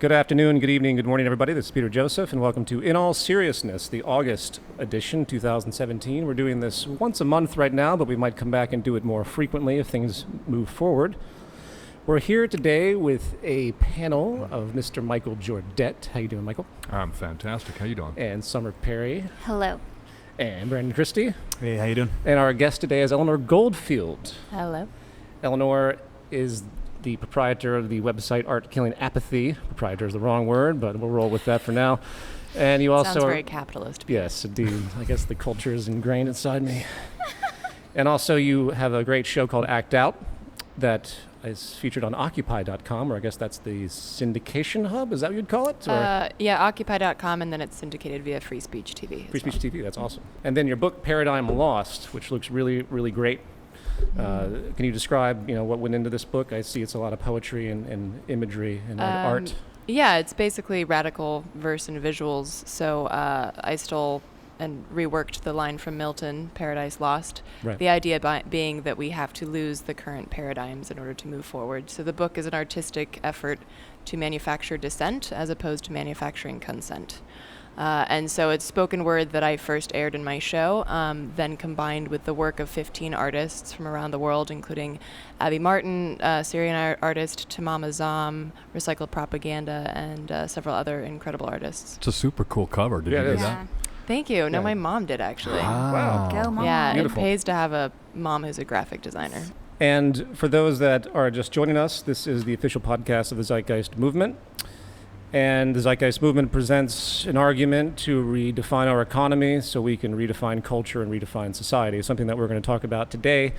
Good afternoon, good evening, good morning, everybody. This is Peter Joseph, and welcome to In All Seriousness, the August edition, 2017. We're doing this once a month right now, but we might come back and do it more frequently if things move forward. We're here today with a panel of Mr. Michael Jordet. How you doing, Michael? I'm fantastic. How you doing? And Summer Perry. Hello. And Brandon Kristy. Hey, how you doing? And our guest today is Eleanor Goldfield. Hello. Eleanor is the proprietor of the website Art Killing Apathy. Proprietor is the wrong word, but we'll roll with that for now. And you also sounds very capitalist. Yes, indeed. I guess the culture is ingrained inside me. And also you have a great show called Act Out that is featured on Occupy.com, or I guess that's the syndication hub. Is that what you'd call it? Yeah, Occupy.com, and then it's syndicated via Free Speech TV. Free Speech TV, that's awesome. And then your book, Paradigm Lost, which looks really, really great. Can you describe, what went into this book? I see it's a lot of poetry and imagery and art. Yeah, it's basically radical verse and visuals. So I stole and reworked the line from Milton, Paradise Lost. Right. The idea being that we have to lose the current paradigms in order to move forward. So the book is an artistic effort to manufacture dissent as opposed to manufacturing consent. And so it's spoken word that I first aired in my show, then combined with the work of 15 artists from around the world, including Abby Martin, Syrian artist, Tamama Zam, Recycled Propaganda, and several other incredible artists. It's a super cool cover. Did you do that? Thank you. No, Yeah. my mom did, actually. Wow. Go, Mom. Yeah, Beautiful. It pays to have a mom who's a graphic designer. And for those that are just joining us, this is the official podcast of the Zeitgeist Movement. And the Zeitgeist Movement presents an argument to redefine our economy so we can redefine culture and redefine society, something that we're going to talk about today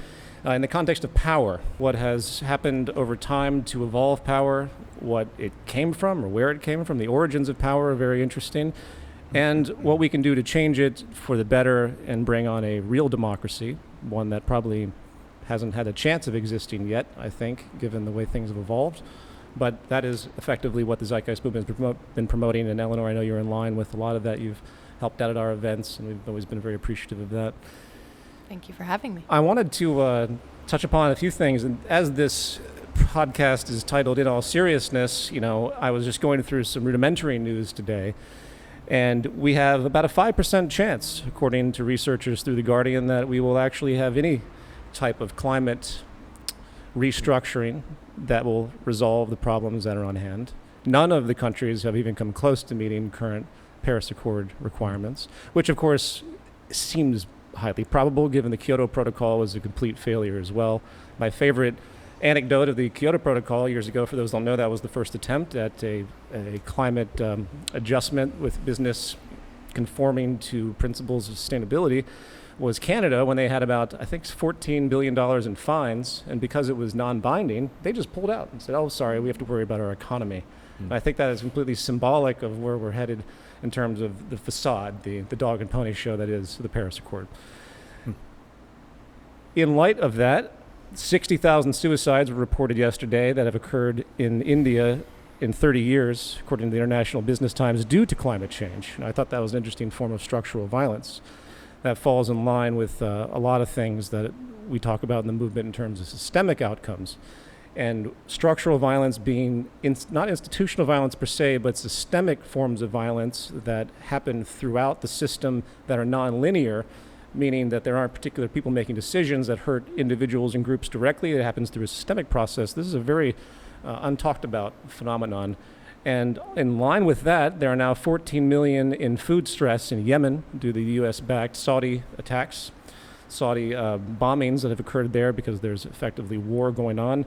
in the context of power. What has happened over time to evolve power, what it came from or where it came from, the origins of power are very interesting, and what we can do to change it for the better and bring on a real democracy, one that probably hasn't had a chance of existing yet, I think, given the way things have evolved. But that is effectively what the Zeitgeist Movement has been promoting. And Eleanor, I know you're in line with a lot of that. You've helped out at our events, and we've always been very appreciative of that. Thank you for having me. I wanted to touch upon a few things. And as this podcast is titled In All Seriousness, I was just going through some rudimentary news today. And we have about a 5% chance, according to researchers through The Guardian, that we will actually have any type of climate restructuring that will resolve the problems that are on hand. None of the countries have even come close to meeting current Paris Accord requirements, which of course seems highly probable given the Kyoto Protocol was a complete failure as well. My favorite anecdote of the Kyoto Protocol years ago, for those who don't know, that was the first attempt at a climate adjustment with business conforming to principles of sustainability, was Canada, when they had about, I think, $14 billion in fines, and because it was non-binding, they just pulled out and said, oh, sorry, we have to worry about our economy. And I think that is completely symbolic of where we're headed in terms of the facade, the dog and pony show that is the Paris Accord. In light of that, 60,000 suicides were reported yesterday that have occurred in India in 30 years, according to the International Business Times, due to climate change. And I thought that was an interesting form of structural violence that falls in line with a lot of things that we talk about in the movement in terms of systemic outcomes. And structural violence being not institutional violence per se, but systemic forms of violence that happen throughout the system that are non-linear, meaning that there aren't particular people making decisions that hurt individuals and groups directly. It happens through a systemic process. This is a very untalked about phenomenon. And in line with that, there are now 14 million in food stress in Yemen due to the U.S.-backed Saudi attacks, Saudi bombings that have occurred there because there's effectively war going on.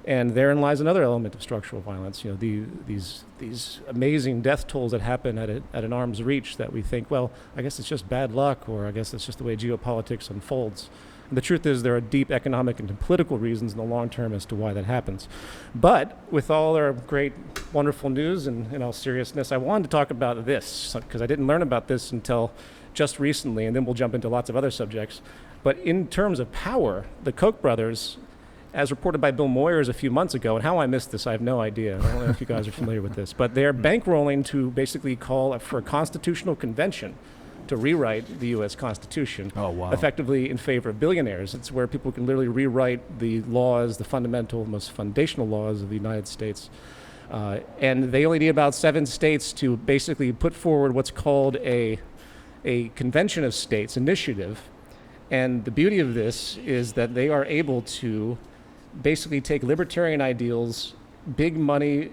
And therein lies another element of structural violence. These amazing death tolls that happen at an arm's reach that we think, well, I guess it's just bad luck, or I guess it's just the way geopolitics unfolds. And the truth is there are deep economic and political reasons in the long term as to why that happens. But with all our great, wonderful news and in all seriousness, I wanted to talk about this because I didn't learn about this until just recently, and then we'll jump into lots of other subjects. But in terms of power, the Koch brothers, as reported by Bill Moyers a few months ago, and how I missed this, I have no idea. I don't know if you guys are familiar with this, but they're bankrolling to basically call for a constitutional convention to rewrite the U.S. Constitution, effectively in favor of billionaires. It's where people can literally rewrite the laws, the fundamental, most foundational laws of the United States And they only need about 7 states to basically put forward what's called a convention of states initiative. And the beauty of this is that they are able to basically take libertarian ideals, big money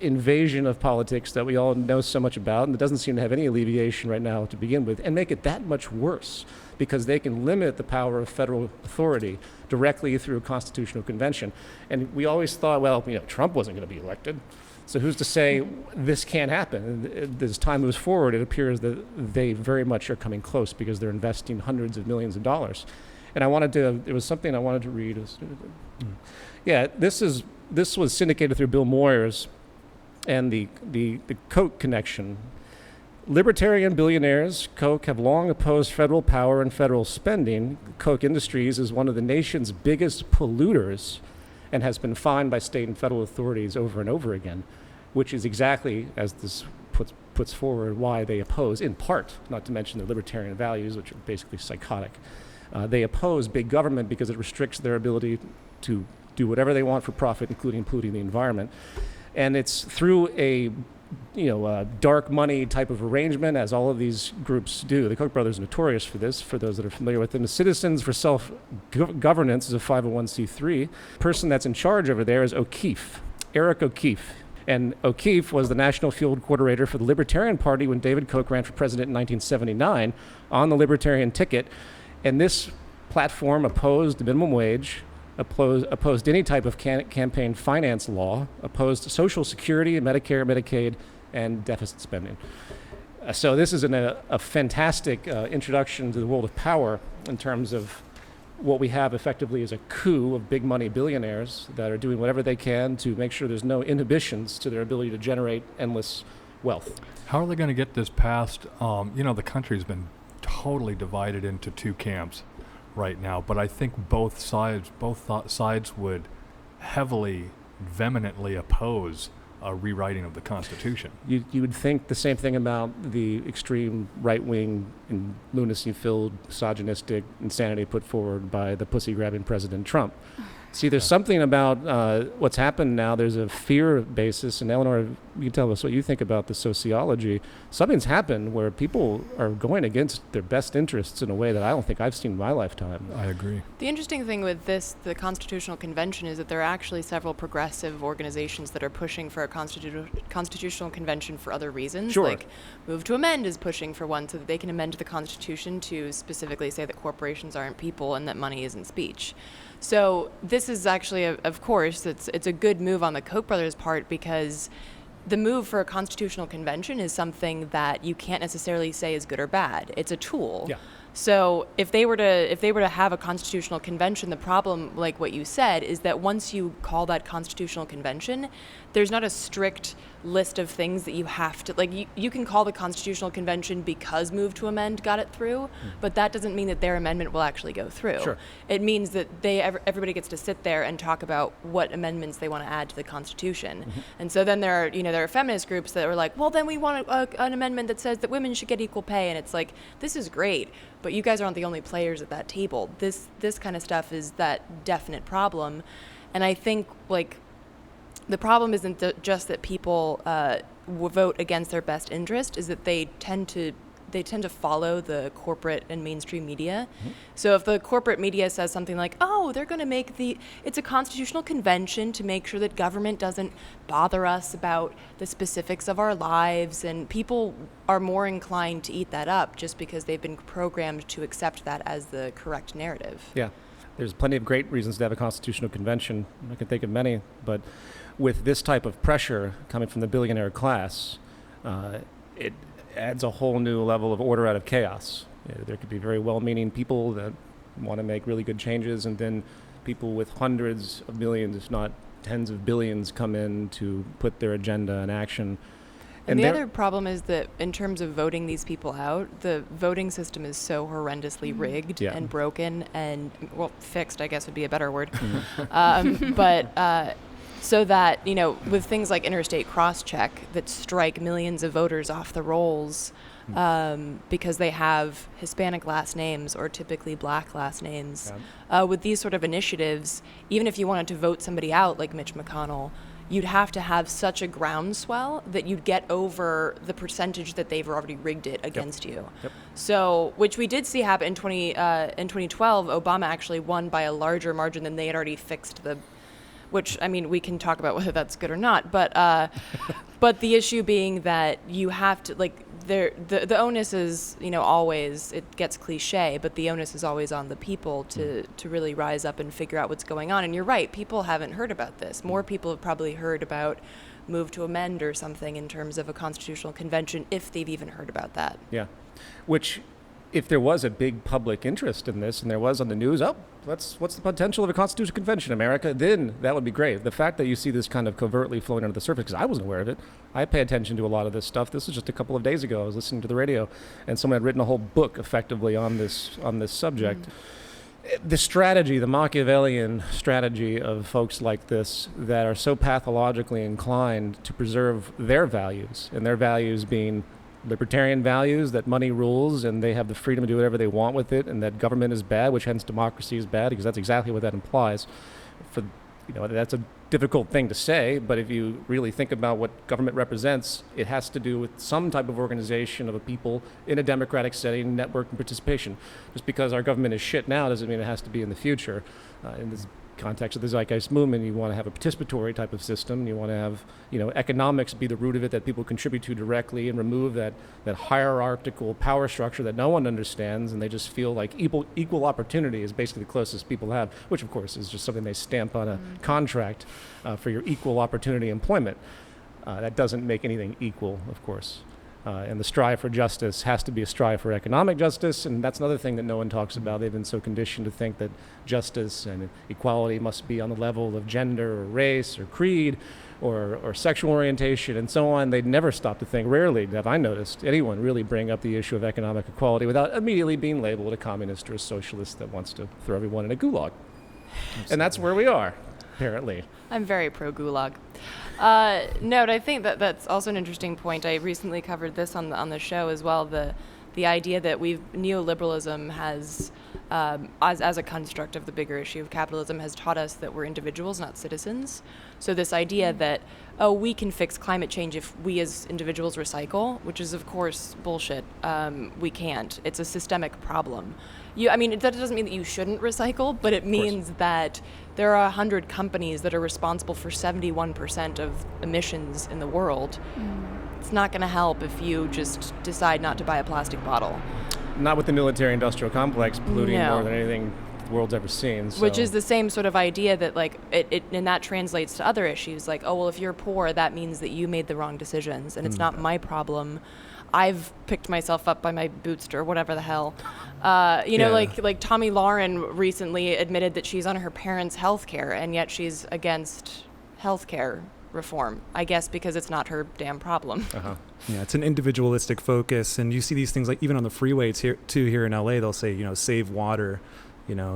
invasion of politics that we all know so much about, and that doesn't seem to have any alleviation right now to begin with, and make it that much worse because they can limit the power of federal authority directly through a constitutional convention. And we always thought, well, Trump wasn't going to be elected, so who's to say this can't happen? And as time moves forward, it appears that they very much are coming close because they're investing hundreds of millions of dollars. And there was something I wanted to read. Yeah, this was syndicated through Bill Moyers and the Koch connection. Libertarian billionaires, Koch, have long opposed federal power and federal spending. Koch Industries is one of the nation's biggest polluters and has been fined by state and federal authorities over and over again, which is exactly, as this puts forward, why they oppose, in part, not to mention their libertarian values, which are basically psychotic. They oppose big government because it restricts their ability to do whatever they want for profit, including polluting the environment. And it's through a dark money type of arrangement, as all of these groups do. The Koch Brothers are notorious for this, for those that are familiar with them. The Citizens for Self-Governance is a 501c3. The person that's in charge over there is O'Keefe, Eric O'Keefe. And O'Keefe was the national field coordinator for the Libertarian Party when David Koch ran for president in 1979 on the Libertarian ticket. And this platform opposed the minimum wage, opposed any type of campaign finance law, opposed Social Security, Medicare, Medicaid, and deficit spending. So this is a fantastic introduction to the world of power in terms of what we have effectively is a coup of big money billionaires that are doing whatever they can to make sure there's no inhibitions to their ability to generate endless wealth. How are they going to get this passed? The country's been totally divided into 2 camps right now, but I think both sides would heavily, vehemently oppose a rewriting of the Constitution. You would think the same thing about the extreme right-wing and lunacy-filled, misogynistic insanity put forward by the pussy-grabbing President Trump. See, there's something about what's happened now. There's a fear basis, and Eleanor, you can tell us what you think about the sociology. Something's happened where people are going against their best interests in a way that I don't think I've seen in my lifetime. I agree. The interesting thing with the Constitutional Convention, is that there are actually several progressive organizations that are pushing for a constitutional convention for other reasons. Sure. Like Move to Amend is pushing for one so that they can amend the Constitution to specifically say that corporations aren't people and that money isn't speech. So this is actually, of course, it's a good move on the Koch brothers' part, because the move for a constitutional convention is something that you can't necessarily say is good or bad. It's a tool. Yeah. So if they were to have a constitutional convention, the problem, like what you said, is that once you call that constitutional convention, there's not a strict list of things that you have to, like, you can call the constitutional convention because Move to Amend got it through, but that doesn't mean that their amendment will actually go through. Sure. It means that everybody gets to sit there and talk about what amendments they want to add to the Constitution. Mm-hmm. And so then there are feminist groups that are like, well, then we want an amendment that says that women should get equal pay, and it's like, this is great, but you guys aren't the only players at that table. This kind of stuff is that definite problem, and I think, like, the problem isn't just that people vote against their best interest, is that they tend to follow the corporate and mainstream media. Mm-hmm. So if the corporate media says something like, oh, they're going to make it's a constitutional convention to make sure that government doesn't bother us about the specifics of our lives, and people are more inclined to eat that up just because they've been programmed to accept that as the correct narrative. Yeah. There's plenty of great reasons to have a constitutional convention. I can think of many, but with this type of pressure coming from the billionaire class, it adds a whole new level of order out of chaos. There could be very well-meaning people that want to make really good changes, and then people with hundreds of millions, if not tens of billions, come in to put their agenda in action. And the other problem is that in terms of voting these people out, the voting system is so horrendously rigged and broken and, well, fixed, I guess would be a better word. So that, with things like interstate cross-check that strike millions of voters off the rolls because they have Hispanic last names or typically black last names, with these sort of initiatives, even if you wanted to vote somebody out like Mitch McConnell, you'd have to have such a groundswell that you'd get over the percentage that they've already rigged it against you. Yep. So, which we did see happen in 2012. Obama actually won by a larger margin than they had already fixed which, I mean, we can talk about whether that's good or not, but but the issue being that you have to, like, the onus is, always, it gets cliche, but the onus is always on the people to really rise up and figure out what's going on. And you're right, people haven't heard about this. More people have probably heard about move to amend or something in terms of a constitutional convention, if they've even heard about that. Yeah, which, if there was a big public interest in this, and there was on the news, what's the potential of a constitutional convention in America, then that would be great. The fact that you see this kind of covertly flowing under the surface, because I wasn't aware of it. I pay attention to a lot of this stuff. This was just a couple of days ago. I was listening to the radio, and someone had written a whole book effectively on this subject. The strategy, the Machiavellian strategy of folks like this that are so pathologically inclined to preserve their values, and their values being libertarian values, that money rules and they have the freedom to do whatever they want with it, and that government is bad, which hence democracy is bad, because that's exactly what that implies. That's a difficult thing to say, but if you really think about what government represents, it has to do with some type of organization of a people in a democratic setting, network and participation. Just because our government is shit now doesn't mean it has to be in the future. In this context of the Zeitgeist Movement, you want to have a participatory type of system. You want to have, economics be the root of it that people contribute to directly, and remove that hierarchical power structure that no one understands, and they just feel like equal opportunity is basically the closest people have, which of course is just something they stamp on a contract for your equal opportunity employment. That doesn't make anything equal, of course. And the strive for justice has to be a strive for economic justice, and that's another thing that no one talks about. They've been so conditioned to think that justice and equality must be on the level of gender or race or creed or sexual orientation and so on. They never stop to think, rarely have I noticed anyone really bring up the issue of economic equality without immediately being labeled a communist or a socialist that wants to throw everyone in a gulag. Absolutely. And that's where we are, apparently. I'm very pro-gulag. No, but I think that's also an interesting point. I recently covered this on the show as well. The idea that neoliberalism has, as a construct of the bigger issue of capitalism, has taught us that we're individuals, not citizens. So this idea that, we can fix climate change if we as individuals recycle, which is of course bullshit. We can't. It's a systemic problem. That doesn't mean that you shouldn't recycle, but it means that there are 100 companies that are responsible for 71% of emissions in the world. It's not going to help if you just decide not to buy a plastic bottle. Not with the military-industrial complex polluting more than anything the world's ever seen. So. Which is the same sort of idea that, like, and that translates to other issues. Like, if you're poor, that means that you made the wrong decisions, and it's not my problem. I've picked myself up by my boots or whatever the hell. Like Tommy Lauren recently admitted that she's on her parents' health care, and yet she's against health care reform, I guess because it's not her damn problem. Uh-huh. Yeah, it's an individualistic focus, and you see these things like even on the freeways here in LA, they'll say, save water,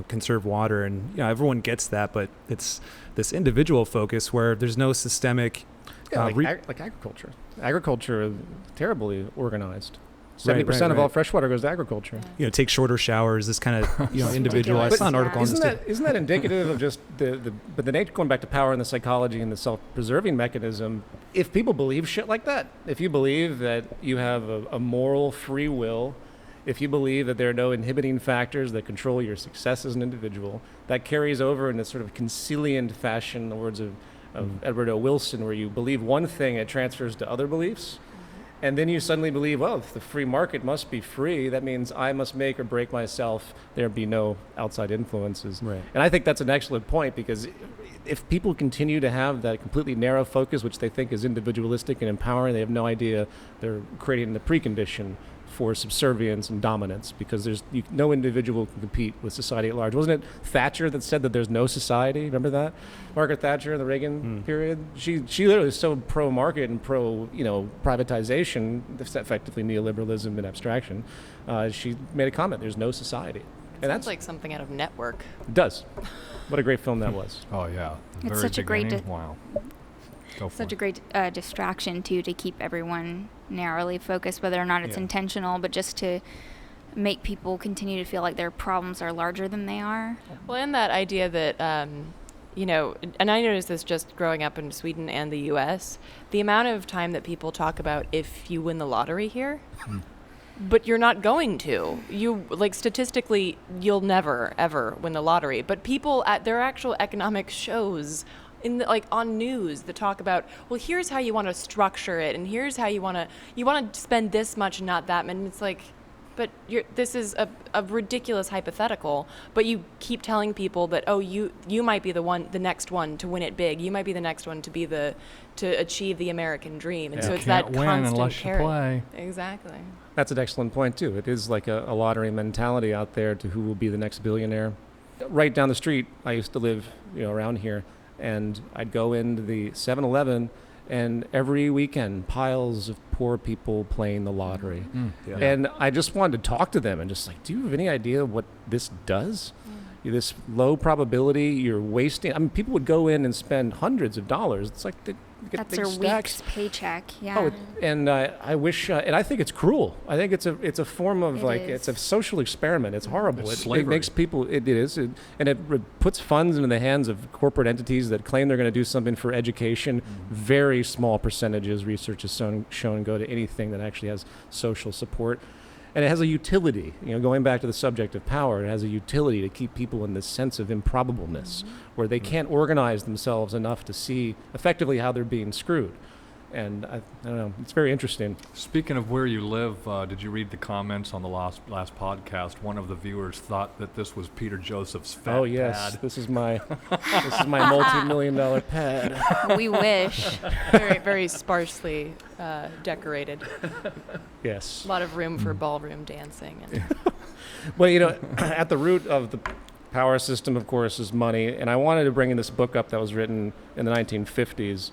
conserve water, and everyone gets that, but it's this individual focus where there's no systemic like agriculture. Agriculture is terribly organized. 70% of all fresh water goes to agriculture. Take shorter showers. This kind of individualized. I saw an article on this. Isn't that indicative of just the nature, going back to power and the psychology and the self-preserving mechanism? If people believe shit like that, if you believe that you have a moral free will, if you believe that there are no inhibiting factors that control your success as an individual, that carries over in this sort of conciliant fashion, in the words of Edward O. Wilson, where you believe one thing, it transfers to other beliefs. And then you suddenly believe, if the free market must be free, that means I must make or break myself. There be no outside influences. Right. And I think that's an excellent point, because if people continue to have that completely narrow focus, which they think is individualistic and empowering, they have no idea they're creating the precondition for subservience and dominance, because no individual can compete with society at large. Wasn't it Thatcher that said that there's no society? Remember that? Margaret Thatcher in the Reagan period? She literally was so pro-market and pro-privatization, effectively neoliberalism and abstraction. She made a comment, there's no society. And that's like something out of Network. It does. What a great film that was. Oh, yeah. It's such a great wow. Such a great distraction, too, to keep everyone narrowly focused, whether or not it's intentional, but just to make people continue to feel like their problems are larger than they are. Well, and that idea that, and I noticed this just growing up in Sweden and the US, the amount of time that people talk about if you win the lottery here, but you're not going to. You, statistically, you'll never, ever win the lottery. But people at their actual economic shows on news that talk about, well, here's how you want to structure it, and here's how you want to spend this much and not that much. And it's like, but this is a ridiculous hypothetical, but you keep telling people that, oh, you might be the next one to win it big. You might be the next one to achieve the American dream. And so it's that win constant unless carrot. you play. Exactly. That's an excellent point, too. It is like a lottery mentality out there to who will be the next billionaire. Right down the street, I used to live, around here, and I'd go into the 7-Eleven, and every weekend, piles of poor people playing the lottery. And I just wanted to talk to them and just do you have any idea what this does? This low probability, you're wasting. I mean, people would go in and spend hundreds of dollars. It's like they get That's big their stacks. week's paycheck. Yeah. Oh, and I wish, and I think it's cruel. I think it's a form of it's a social experiment. It's horrible. It's It slavery. makes people. It is, and it puts funds into the hands of corporate entities that claim they're going to do something for education. Very small percentages, research has shown go to anything that actually has social support. And it has a utility, going back to the subject of power, it has a utility to keep people in this sense of improbableness where they can't organize themselves enough to see effectively how they're being screwed. And I don't know, it's very interesting. Speaking of where you live, did you read the comments on the last podcast? One of the viewers thought that this was Peter Joseph's fat Oh yes, pad. this is my multi-million-dollar pad. We wish. Very, very sparsely decorated. Yes. A lot of room for ballroom dancing. And Well, at the root of the power system, of course, is money. And I wanted to bring in this book up that was written in the 1950s.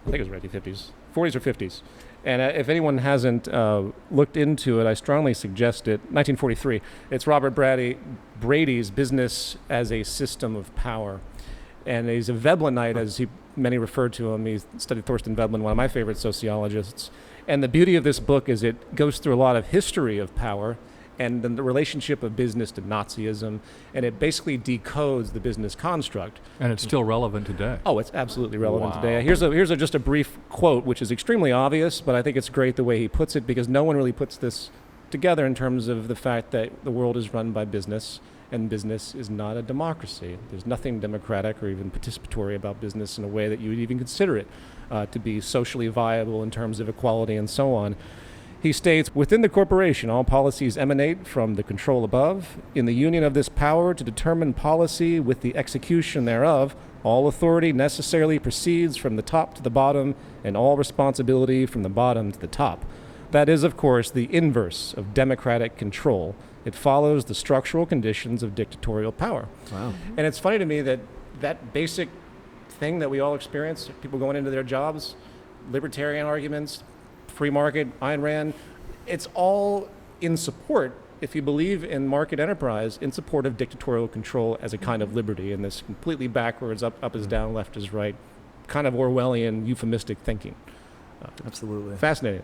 I think it was 1950s, 40s or 50s. And if anyone hasn't looked into it, I strongly suggest it. 1943. It's Robert Brady's Business as a System of Power. And he's a Veblenite, as many refer to him. He studied Thorstein Veblen, one of my favorite sociologists. And the beauty of this book is it goes through a lot of history of power and then the relationship of business to Nazism, and it basically decodes the business construct. And it's still relevant today. Oh, it's absolutely relevant Wow. today. Here's just a brief quote, which is extremely obvious, but I think it's great the way he puts it, because no one really puts this together in terms of the fact that the world is run by business, and business is not a democracy. There's nothing democratic or even participatory about business in a way that you would even consider it to be socially viable in terms of equality and so on. He states, within the corporation, all policies emanate from the control above. In the union of this power to determine policy with the execution thereof, all authority necessarily proceeds from the top to the bottom, and all responsibility from the bottom to the top. That is, of course, the inverse of democratic control. It follows the structural conditions of dictatorial power. Wow. And it's funny to me that that basic thing that we all experience, people going into their jobs, libertarian arguments, free market, Ayn Rand, it's all in support, if you believe in market enterprise, in support of dictatorial control as a kind of liberty, and this completely backwards, up is down, left is right, kind of Orwellian, euphemistic thinking. Absolutely. Fascinating.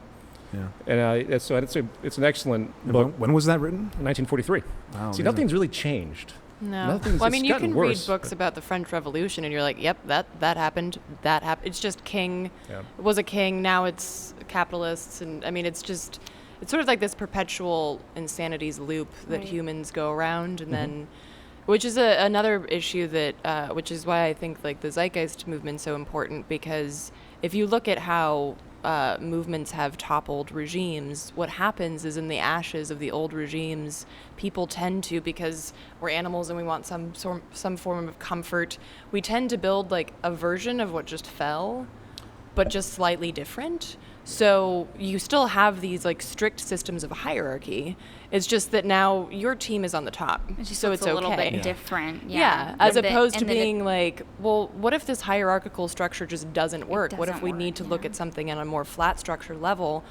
Yeah. And it's an excellent book. When was that written? 1943. Wow. See, nothing's really changed. no. Nothing's- Well, I mean, it's you gotten can worse, read books about the French Revolution, and you're like, yep, that happened. That happened. It's just king. Yeah. It was a king. Now it's capitalists, and I mean, it's sort of like this perpetual insanities loop that Right. humans go around, and then, which is another issue that, which is why I think like the Zeitgeist Movement is so important, because if you look at how movements have toppled regimes, what happens is in the ashes of the old regimes, people tend to, because we're animals and we want some form of comfort, we tend to build like a version of what just fell, but just slightly different. So you still have these like strict systems of hierarchy. It's just that now your team is on the top, It just so looks it's a little okay. bit different. Yeah, as And the- opposed to and then being like, well, what if this hierarchical structure just doesn't work? What if doesn't we work, need to look yeah. at something on a more flat structure level?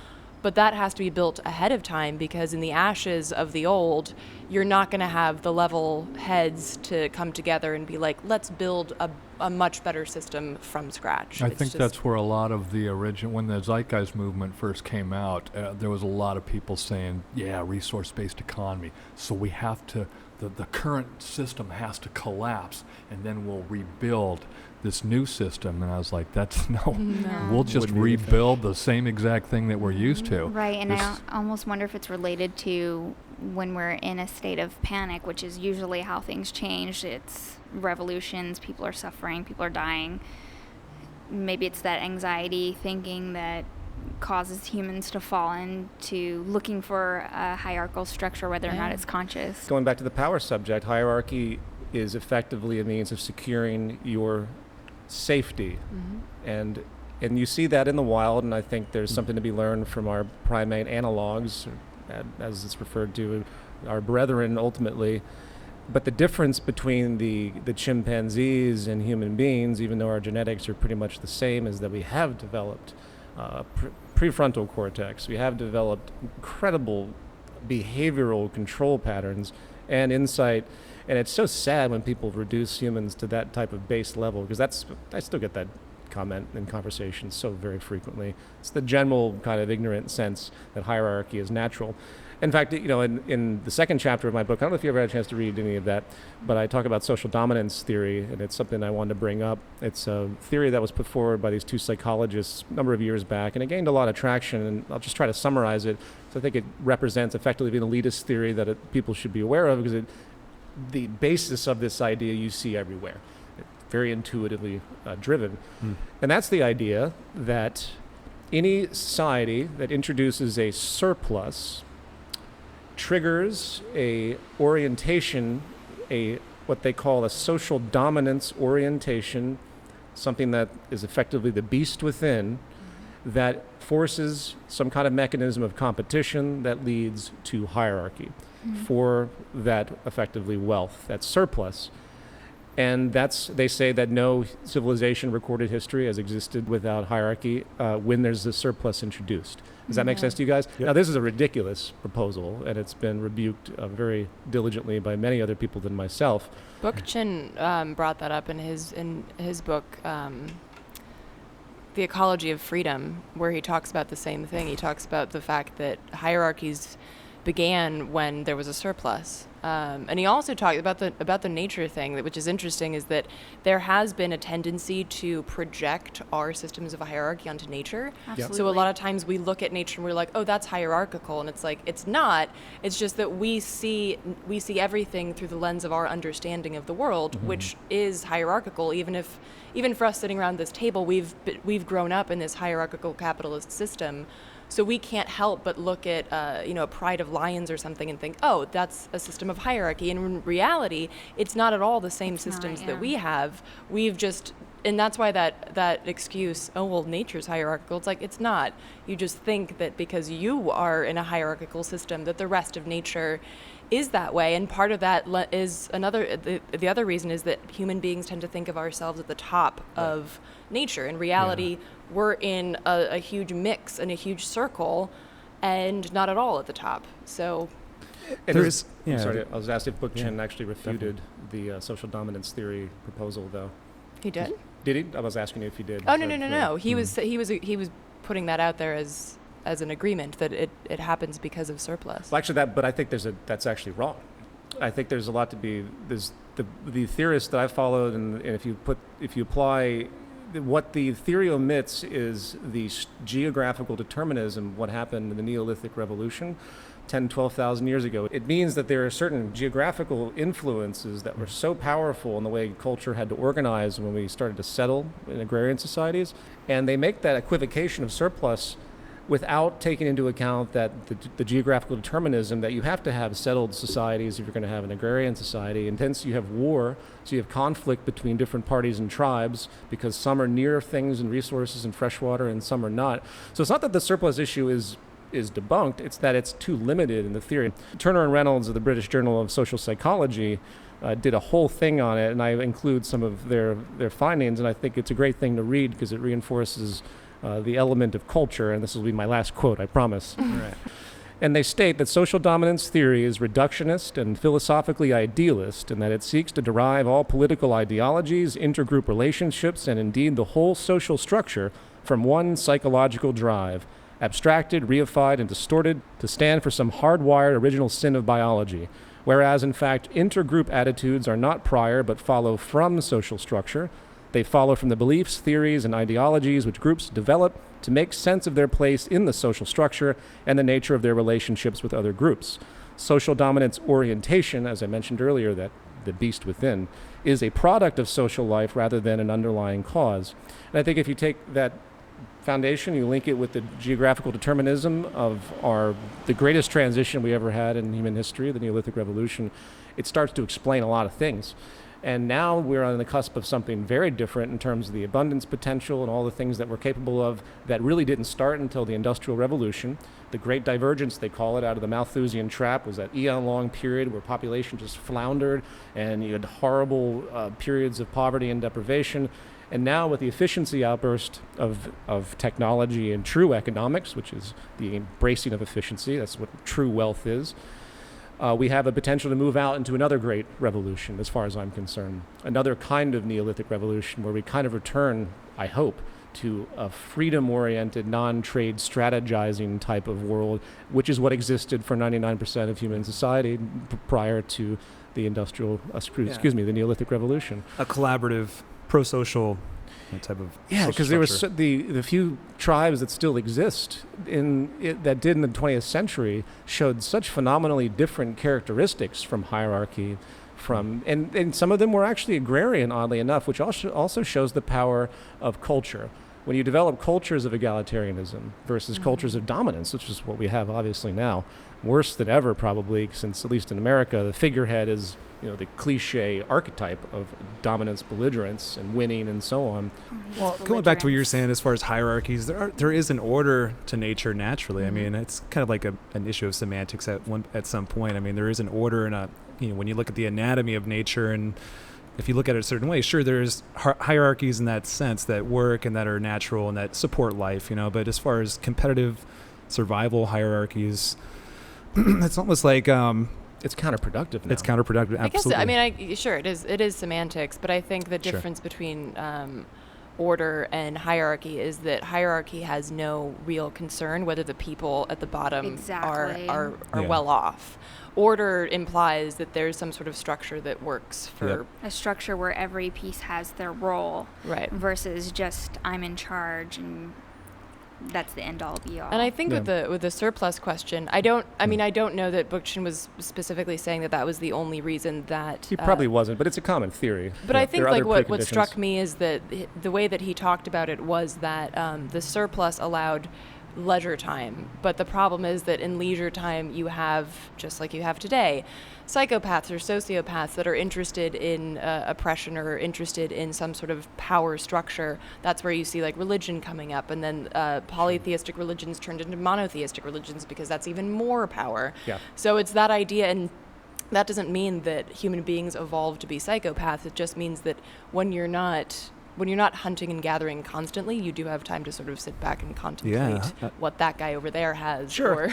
But that has to be built ahead of time, because in the ashes of the old, you're not going to have the level heads to come together and be like, let's build a much better system from scratch. I It's think just- that's where a lot of the when the Zeitgeist Movement first came out, there was a lot of people saying, yeah, resource-based economy. So we have to the current system has to collapse, and then we'll rebuild this new system. And I was like, we'll just rebuild the same exact thing that we're used to. Right, and I almost wonder if it's related to when we're in a state of panic, which is usually how things change. It's revolutions, people are suffering, people are dying. Maybe it's that anxiety thinking that causes humans to fall into looking for a hierarchical structure, whether or not it's conscious. Going back to the power subject, hierarchy is effectively a means of securing your safety. And you see that in the wild, and I think there's something to be learned from our primate analogs, as it's referred to, our brethren ultimately. But the difference between the chimpanzees and human beings, even though our genetics are pretty much the same, is that we have developed prefrontal cortex. We have developed incredible behavioral control patterns and insight. And it's so sad when people reduce humans to that type of base level, because I still get that comment in conversations so very frequently. It's the general kind of ignorant sense that hierarchy is natural. In fact, in the second chapter of my book, I don't know if you ever had a chance to read any of that, but I talk about social dominance theory, and it's something I wanted to bring up. It's a theory that was put forward by these two psychologists a number of years back, and it gained a lot of traction, and I'll just try to summarize it. So I think it represents effectively an elitist theory that people should be aware of, because the basis of this idea you see everywhere. It's very intuitively driven. And that's the idea that any society that introduces a surplus triggers a orientation, what they call a social dominance orientation, something that is effectively the beast within, that forces some kind of mechanism of competition that leads to hierarchy for that effectively wealth, that surplus. And they say that no civilization recorded history has existed without hierarchy when there's a surplus introduced. Does that make sense to you guys? Yep. Now, this is a ridiculous proposal, and it's been rebuked very diligently by many other people than myself. Bookchin brought that up in his book, The Ecology of Freedom, where he talks about the same thing. He talks about the fact that hierarchies began when there was a surplus. And he also talked about the nature thing, which is interesting, is that there has been a tendency to project our systems of hierarchy onto nature. Absolutely. So a lot of times we look at nature and we're like, oh, that's hierarchical, and it's like, it's not. It's just that we see everything through the lens of our understanding of the world, which is hierarchical. Even for us sitting around this table, we've grown up in this hierarchical capitalist system. So we can't help but look at, a pride of lions or something and think, oh, that's a system of hierarchy. And in reality, it's not at all the same systems that we have. And that's why that excuse, oh, well, nature's hierarchical. It's like, it's not. You just think that because you are in a hierarchical system that the rest of nature is that way. And part of that is the other reason is that human beings tend to think of ourselves at the top of nature. In reality, we're in a huge mix and a huge circle, and not at all at the top. So I'm sorry, I was asked if Bookchin actually refuted the social dominance theory proposal, though. He did? Did he? I was asking you if he did. Oh, no. He was putting that out there as an agreement that it happens because of surplus. Well, actually, but I think that's actually wrong. I think there's a lot to be. There's the theorists that I followed, and if you apply. What the theory omits is the geographical determinism, what happened in the Neolithic Revolution 10, 12,000 years ago. It means that there are certain geographical influences that were so powerful in the way culture had to organize when we started to settle in agrarian societies, and they make that equivocation of surplus without taking into account that the geographical determinism that you have to have settled societies if you're going to have an agrarian society, and hence you have war, so you have conflict between different parties and tribes because some are near things and resources and fresh water and some are not. So it's not that the surplus issue is debunked, it's that it's too limited in the theory. Turner and Reynolds of the British Journal of Social Psychology did a whole thing on it, and I include some of their findings, and I think it's a great thing to read because it reinforces the element of culture, and this will be my last quote, I promise. Right. And they state that social dominance theory is reductionist and philosophically idealist, and that it seeks to derive all political ideologies, intergroup relationships, and indeed the whole social structure from one psychological drive, abstracted, reified, and distorted to stand for some hardwired original sin of biology. Whereas, in fact, intergroup attitudes are not prior but follow from social structure. They follow from the beliefs, theories, and ideologies which groups develop to make sense of their place in the social structure and the nature of their relationships with other groups. Social dominance orientation, as I mentioned earlier, that the beast within, is a product of social life rather than an underlying cause. And I think if you take that foundation, you link it with the geographical determinism of the greatest transition we ever had in human history, the Neolithic Revolution, it starts to explain a lot of things. And now we're on the cusp of something very different in terms of the abundance potential and all the things that we're capable of that really didn't start until the Industrial Revolution. The Great Divergence, they call it, out of the Malthusian Trap, was that eon-long period where population just floundered and you had horrible periods of poverty and deprivation. And now with the efficiency outburst of technology and true economics, which is the embracing of efficiency, that's what true wealth is, we have a potential to move out into another great revolution, as far as I'm concerned. Another kind of Neolithic revolution where we kind of return, I hope, to a freedom-oriented, non-trade strategizing type of world, which is what existed for 99% of human society prior to the the Neolithic Revolution. A collaborative, pro-social type of because there was the few tribes that still exist that did in the 20th century showed such phenomenally different characteristics from hierarchy, and some of them were actually agrarian, oddly enough, which also shows the power of culture. When you develop cultures of egalitarianism versus cultures of dominance, which is what we have obviously now, worse than ever probably, since at least in America, the figurehead is the cliche archetype of dominance, belligerence, and winning, and so on. Well, going back to what you were saying as far as hierarchies, there is an order to nature naturally. Mm-hmm. I mean, it's kind of like an issue of semantics at some point. I mean, there is an order, and when you look at the anatomy of nature, and if you look at it a certain way, sure, there's hierarchies in that sense that work and that are natural and that support life, but as far as competitive survival hierarchies, it's almost like it's counterproductive now. It's counterproductive, absolutely. I guess, it is semantics, but I think the difference between order and hierarchy is that hierarchy has no real concern whether the people at the bottom are well off. Order implies that there's some sort of structure that works for a structure where every piece has their role, right? Versus just I'm in charge and that's the end all be all. And I think with the surplus question, I don't know that Bookchin was specifically saying that was the only reason that he probably wasn't, but it's a common theory. But I think what struck me is that the way that he talked about it was that the surplus allowed leisure time, but the problem is that in leisure time you have, just like you have today, psychopaths or sociopaths that are interested in oppression or interested in some sort of power structure. That's where you see like religion coming up, and then polytheistic religions turned into monotheistic religions because that's even more power. Yeah. So it's that idea, and that doesn't mean that human beings evolved to be psychopaths. It just means that when you're not hunting and gathering constantly, you do have time to sort of sit back and contemplate what that guy over there has. Sure.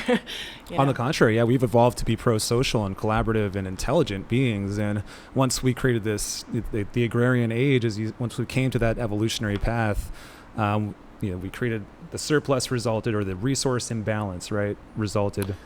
On the contrary, we've evolved to be pro-social and collaborative and intelligent beings. And once we created the agrarian age, once we came to that evolutionary path, we created the surplus resulted, or the resource imbalance, resulted.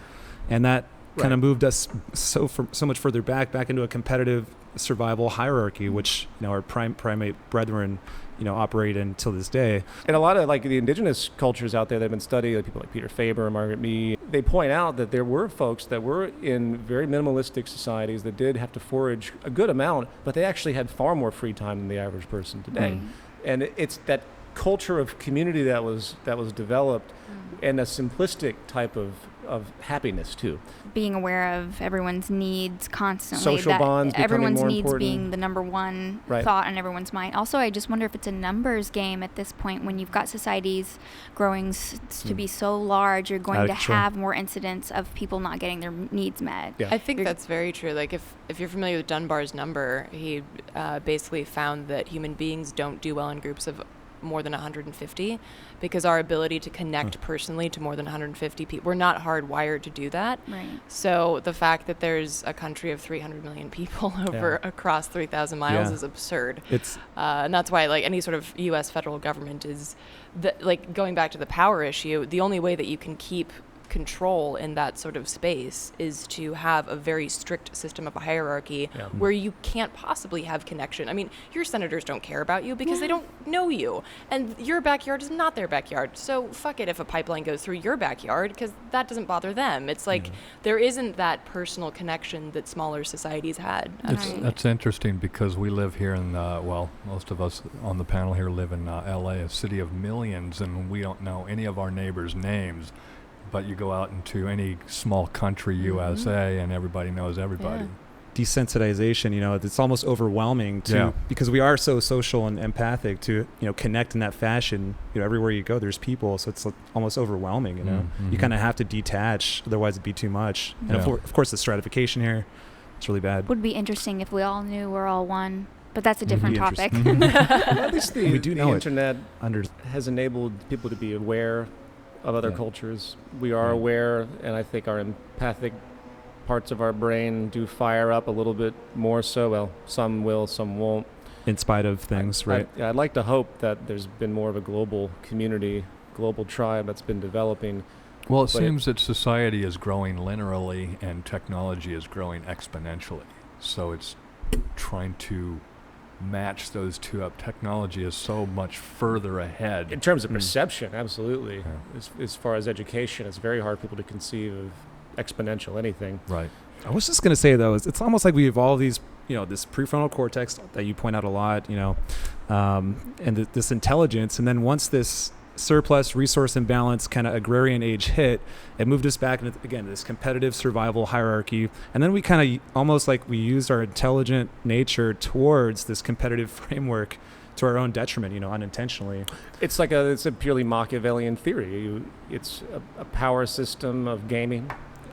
And that kind of moved us so much further back into a competitive survival hierarchy, which our primate brethren operate in till this day. And a lot of the indigenous cultures out there that have been studied, people like Peter Faber and Margaret Mead, they point out that there were folks that were in very minimalistic societies that did have to forage a good amount, but they actually had far more free time than the average person today. And it's that culture of community that was developed, and a simplistic type of happiness too. Being aware of everyone's needs constantly. Social bonds becoming everyone's more needs important. Being the number one thought on everyone's mind. Also, I just wonder if it's a numbers game at this point. When you've got societies growing to be so large, you're going to have more incidents of people not getting their needs met. Yeah. I think that's very true. Like if you're familiar with Dunbar's number, he basically found that human beings don't do well in groups of more than 150, because our ability to connect personally to more than 150 people, we're not hardwired to do that. Right. So the fact that there's a country of 300 million people across 3,000 miles is absurd. And that's why any sort of U.S. federal government is going back to the power issue. The only way that you can keep control in that sort of space is to have a very strict system of a hierarchy where you can't possibly have connection. I mean, your senators don't care about you because they don't know you, and your backyard is not their backyard. So fuck it if a pipeline goes through your backyard, because that doesn't bother them. It's like there isn't that personal connection that smaller societies had. That's interesting, because we live here in, most of us on the panel here live in LA, a city of millions, and we don't know any of our neighbors' names. But you go out into any small country, USA, and everybody knows everybody. Yeah. Desensitization, it's almost overwhelming because we are so social and empathic to, connect in that fashion. Everywhere you go, there's people, so it's almost overwhelming. You kind of have to detach, otherwise it'd be too much. And of course, the stratification here, it's really bad. Would be interesting if we all knew we're all one, but that's a different topic. Well, at least we do know internet has enabled people to be aware of other cultures. We are aware, and I think our empathic parts of our brain do fire up a little bit more so. Well, some will, some won't. In spite of things, right? I'd like to hope that there's been more of a global community, global tribe that's been developing. Well, it seems that society is growing linearly and technology is growing exponentially. So it's trying to match those two up. Technology is so much further ahead. In terms of perception, absolutely. As far as education, it's very hard for people to conceive of exponential anything. Right. I was just going to say, though, it's almost like we evolve these, this prefrontal cortex that you point out a lot, and this intelligence. And then once this surplus resource imbalance kind of agrarian age hit, it moved us back into, again, this competitive survival hierarchy. And then we kind of almost like we used our intelligent nature towards this competitive framework to our own detriment, unintentionally. It's a purely Machiavellian theory. It's a power system of gaming.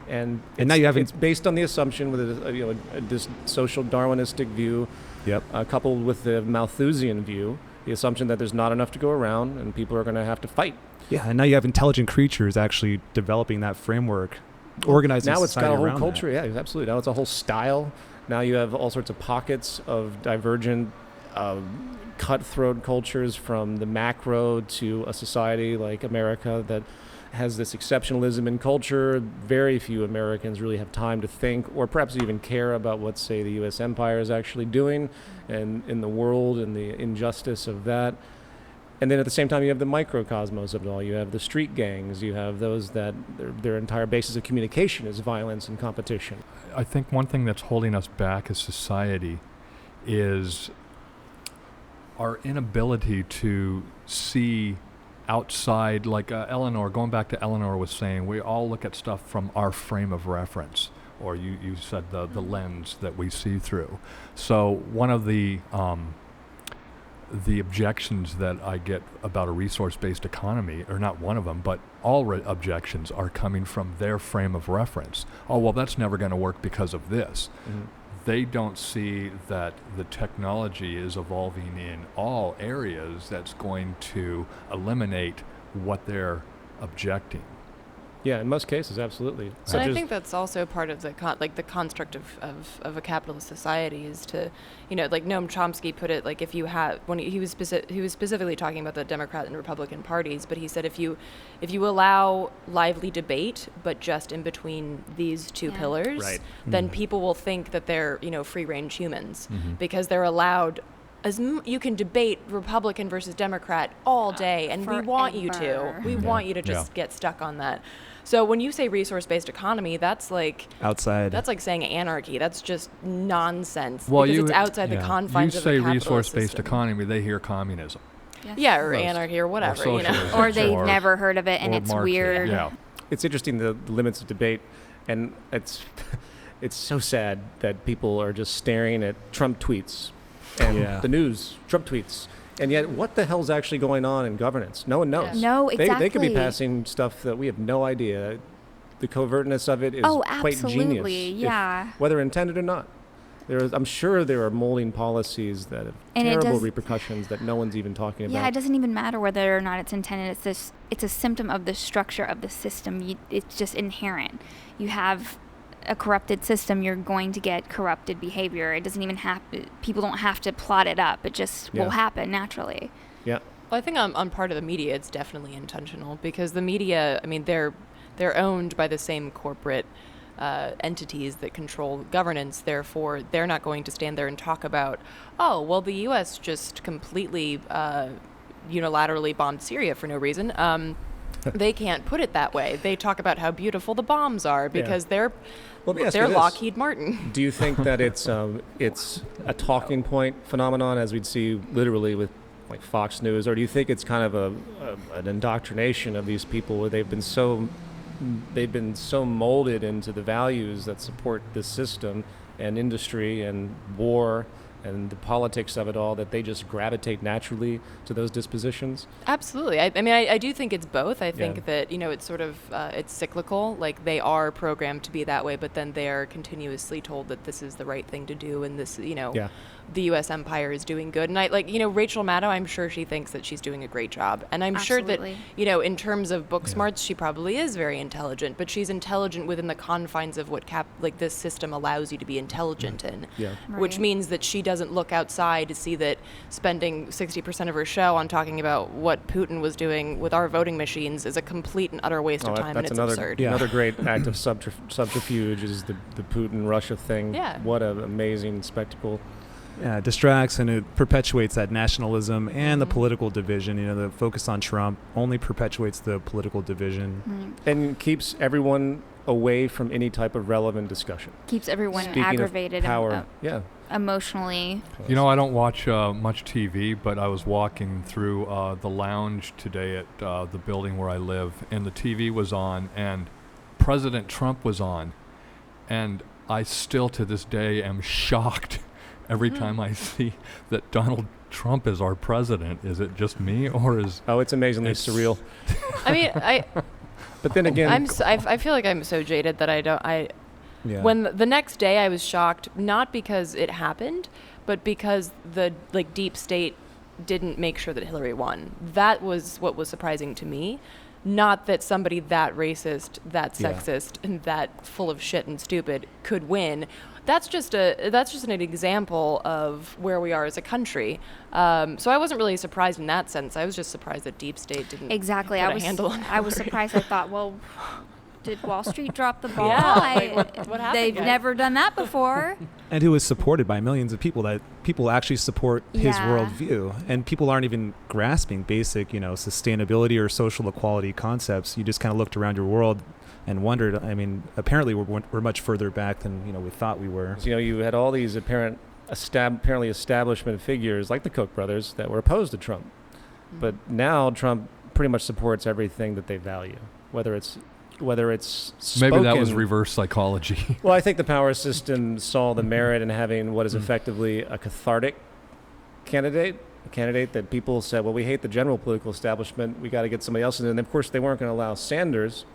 And now you have it's based on the assumption with this social Darwinistic view, coupled with the Malthusian view, the assumption that there's not enough to go around and people are going to have to fight. Yeah, and now you have intelligent creatures actually developing that framework, organizing now it's got a whole around culture. that. Yeah, absolutely. Now it's a whole style. Now you have all sorts of pockets of divergent, cutthroat cultures, from the macro to a society like America that has this exceptionalism in culture. Very few Americans really have time to think or perhaps even care about what, say, the U.S. empire is actually doing and in the world and the injustice of that. And then at the same time, you have the microcosmos of it all. You have the street gangs. You have those that their entire basis of communication is violence and competition. I think one thing that's holding us back as society is our inability to see outside, like Eleanor, going back to Eleanor was saying, we all look at stuff from our frame of reference, or you said the lens that we see through. So one of the objections that I get about a resource-based economy, or not one of them, but all objections are coming from their frame of reference. Oh, well, that's never going to work because of this. They don't see that the technology is evolving in all areas that's going to eliminate what they're objecting. Yeah, in most cases, absolutely. So I think that's also part of the the construct of a capitalist society is to, like Noam Chomsky put it, like if you have, when he was specifically talking about the Democrat and Republican parties, but he said if you allow lively debate, but just in between these two pillars, then people will think that they're free range humans because they're allowed. You can debate Republican versus Democrat all day, and we want you to. We want you to just get stuck on that. So when you say resource-based economy, that's like outside. That's like saying anarchy. That's just nonsense. Well, because it's outside the confines of the capitalist You say resource-based system. economy, they hear communism. Yes. Yeah, or anarchy, or whatever. Or they've never heard of it, and it's Marxism. weird. Yeah. It's interesting, the limits of debate, and it's so sad that people are just staring at Trump tweets and the news, Trump tweets. And yet, what the hell's actually going on in governance? No one knows. No, exactly. They could be passing stuff that we have no idea. The covertness of it is quite genius. Yeah. Whether intended or not. I'm sure there are molding policies that have terrible repercussions that no one's even talking about. Yeah, it doesn't even matter whether or not it's intended. It's a symptom of the structure of the system. It's just inherent. You have a corrupted system, you're going to get corrupted behavior. It doesn't even people don't have to plot it up. It just will happen naturally. Yeah. Well, I think on part of the media, it's definitely intentional because the media, I mean, they're they're owned by the same corporate entities that control governance. Therefore, they're not going to stand there and talk about, oh, well, the U.S. just completely unilaterally bombed Syria for no reason. They can't put it that way. They talk about how beautiful the bombs are because they're Lockheed Martin. Do you think that it's a talking point phenomenon, as we'd see literally with like Fox News, or do you think it's kind of an indoctrination of these people where they've been so molded into the values that support this system and industry and war and the politics of it all that they just gravitate naturally to those dispositions? Absolutely. I mean, I do think it's both. I think that, it's sort of, it's cyclical. Like, they are programmed to be that way, but then they are continuously told that this is the right thing to do, and this, the U.S. empire is doing good. And Rachel Maddow, I'm sure she thinks that she's doing a great job. And I'm sure that, in terms of book smarts, she probably is very intelligent, but she's intelligent within the confines of what this system allows you to be intelligent in. Yeah. Which means that she doesn't look outside to see that spending 60% of her show on talking about what Putin was doing with our voting machines is a complete and utter waste of time, and it's absurd. Another great act of subterfuge is the Putin-Russia thing. Yeah. What an amazing spectacle. Yeah, it distracts and it perpetuates that nationalism and the political division. The focus on Trump only perpetuates the political division. And keeps everyone away from any type of relevant discussion. Keeps everyone Speaking aggravated of power. Emotionally. I don't watch much TV, but I was walking through the lounge today at the building where I live, and the TV was on, and President Trump was on. And I still to this day am shocked every time I see that Donald Trump is our president. Is it just me, or is... Oh, it's amazingly surreal. I mean, But then again... I feel like I'm so jaded that when the next day I was shocked, not because it happened, but because the deep state didn't make sure that Hillary won. That was what was surprising to me. Not that somebody that racist, that sexist, and that full of shit and stupid could win. That's just an example of where we are as a country. So I wasn't really surprised in that sense. I was just surprised that deep state didn't put a handle on I was surprised. I thought, well, did Wall Street drop the ball? What happened? They've never done that before. And who is supported by millions of people, that people actually support his worldview. And people aren't even grasping basic, sustainability or social equality concepts. You just kind of looked around your world and wondered, apparently we're much further back than, we thought we were. So, you had all these apparently establishment figures like the Koch brothers that were opposed to Trump. Mm-hmm. But now Trump pretty much supports everything that they value, whether it's spoken. Maybe that was reverse psychology. Well, I think the power system saw the merit in having what is effectively a cathartic candidate, a candidate that people said, well, we hate the general political establishment, we got to get somebody else in. And of course, they weren't going to allow Sanders,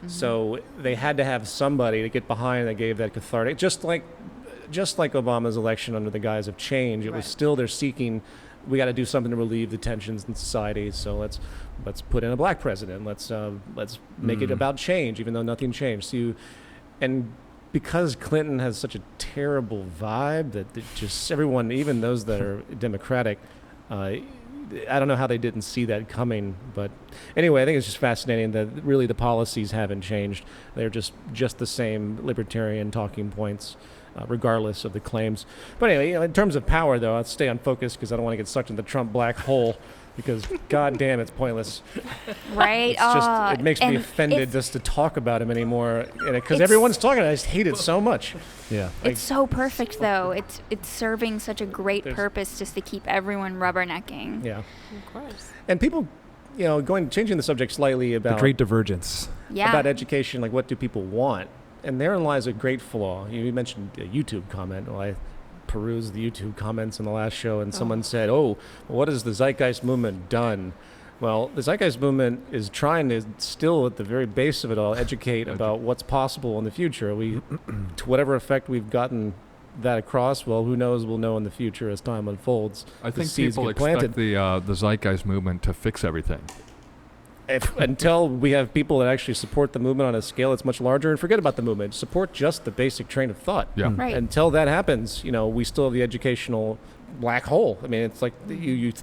so they had to have somebody to get behind that gave that cathartic, just like Obama's election under the guise of change. It was still they're seeking, we got to do something to relieve the tensions in society, so let's put in a black president. Let's make it about change, even though nothing changed. And because Clinton has such a terrible vibe that just everyone, even those that are Democratic, I don't know how they didn't see that coming. But anyway, I think it's just fascinating that really the policies haven't changed. They're just the same libertarian talking points, regardless of the claims. But anyway, in terms of power, though, I'll stay on focus because I don't want to get sucked into the Trump black hole. Because God damn, it's pointless. Right? It makes me offended just to talk about him anymore. Because everyone's talking, I just hate it so much. Yeah. It's so perfect, though. It's serving such a great purpose just to keep everyone rubbernecking. Yeah. Of course. And people, changing the subject slightly about... The great divergence. Yeah. About education, like what do people want? And therein lies a great flaw. You mentioned a YouTube comment. Well, I perused the YouTube comments in the last show, and someone said, what has the Zeitgeist Movement done? Well, the Zeitgeist Movement is trying to still, at the very base of it all, educate about what's possible in the future. To whatever effect we've gotten that across, well, who knows? We'll know in the future as time unfolds. I think people expect the Zeitgeist Movement to fix everything. Until we have people that actually support the movement on a scale that's much larger, and forget about the movement, support just the basic train of thought. Yeah. Right. Until that happens, we still have the educational black hole. I mean, it's like you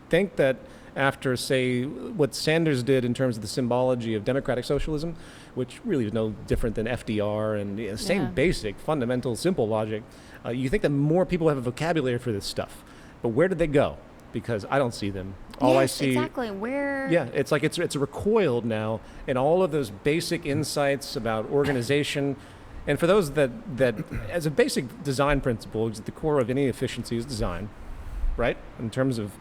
think that after, say, what Sanders did in terms of the symbology of democratic socialism, which really is no different than FDR and same basic, fundamental, simple logic. You think that more people have a vocabulary for this stuff, but where did they go? Because I don't see them. All I see, exactly. Where? Yeah, it's like it's recoiled now in all of those basic insights about organization. And for those that as a basic design principle, at the core of any efficiency is design, right? In terms of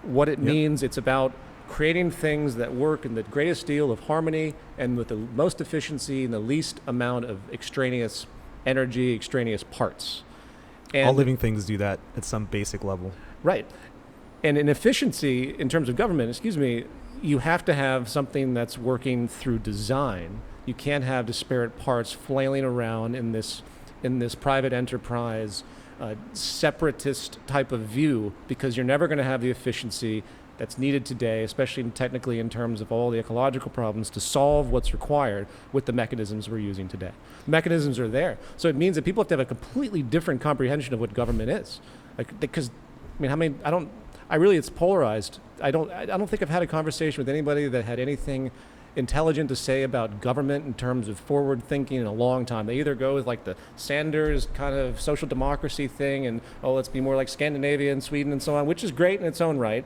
what it means, it's about creating things that work in the greatest deal of harmony and with the most efficiency and the least amount of extraneous energy, extraneous parts. And all living things do that at some basic level. Right. And in efficiency, in terms of government, you have to have something that's working through design. You can't have disparate parts flailing around in this private enterprise, separatist type of view, because you're never going to have the efficiency that's needed today, especially technically in terms of all the ecological problems, to solve what's required with the mechanisms we're using today. Mechanisms are there. So it means that people have to have a completely different comprehension of what government is. Because, it's polarized. I don't think I've had a conversation with anybody that had anything intelligent to say about government in terms of forward thinking in a long time. They either go with like the Sanders kind of social democracy thing and, let's be more like Scandinavia and Sweden and so on, which is great in its own right,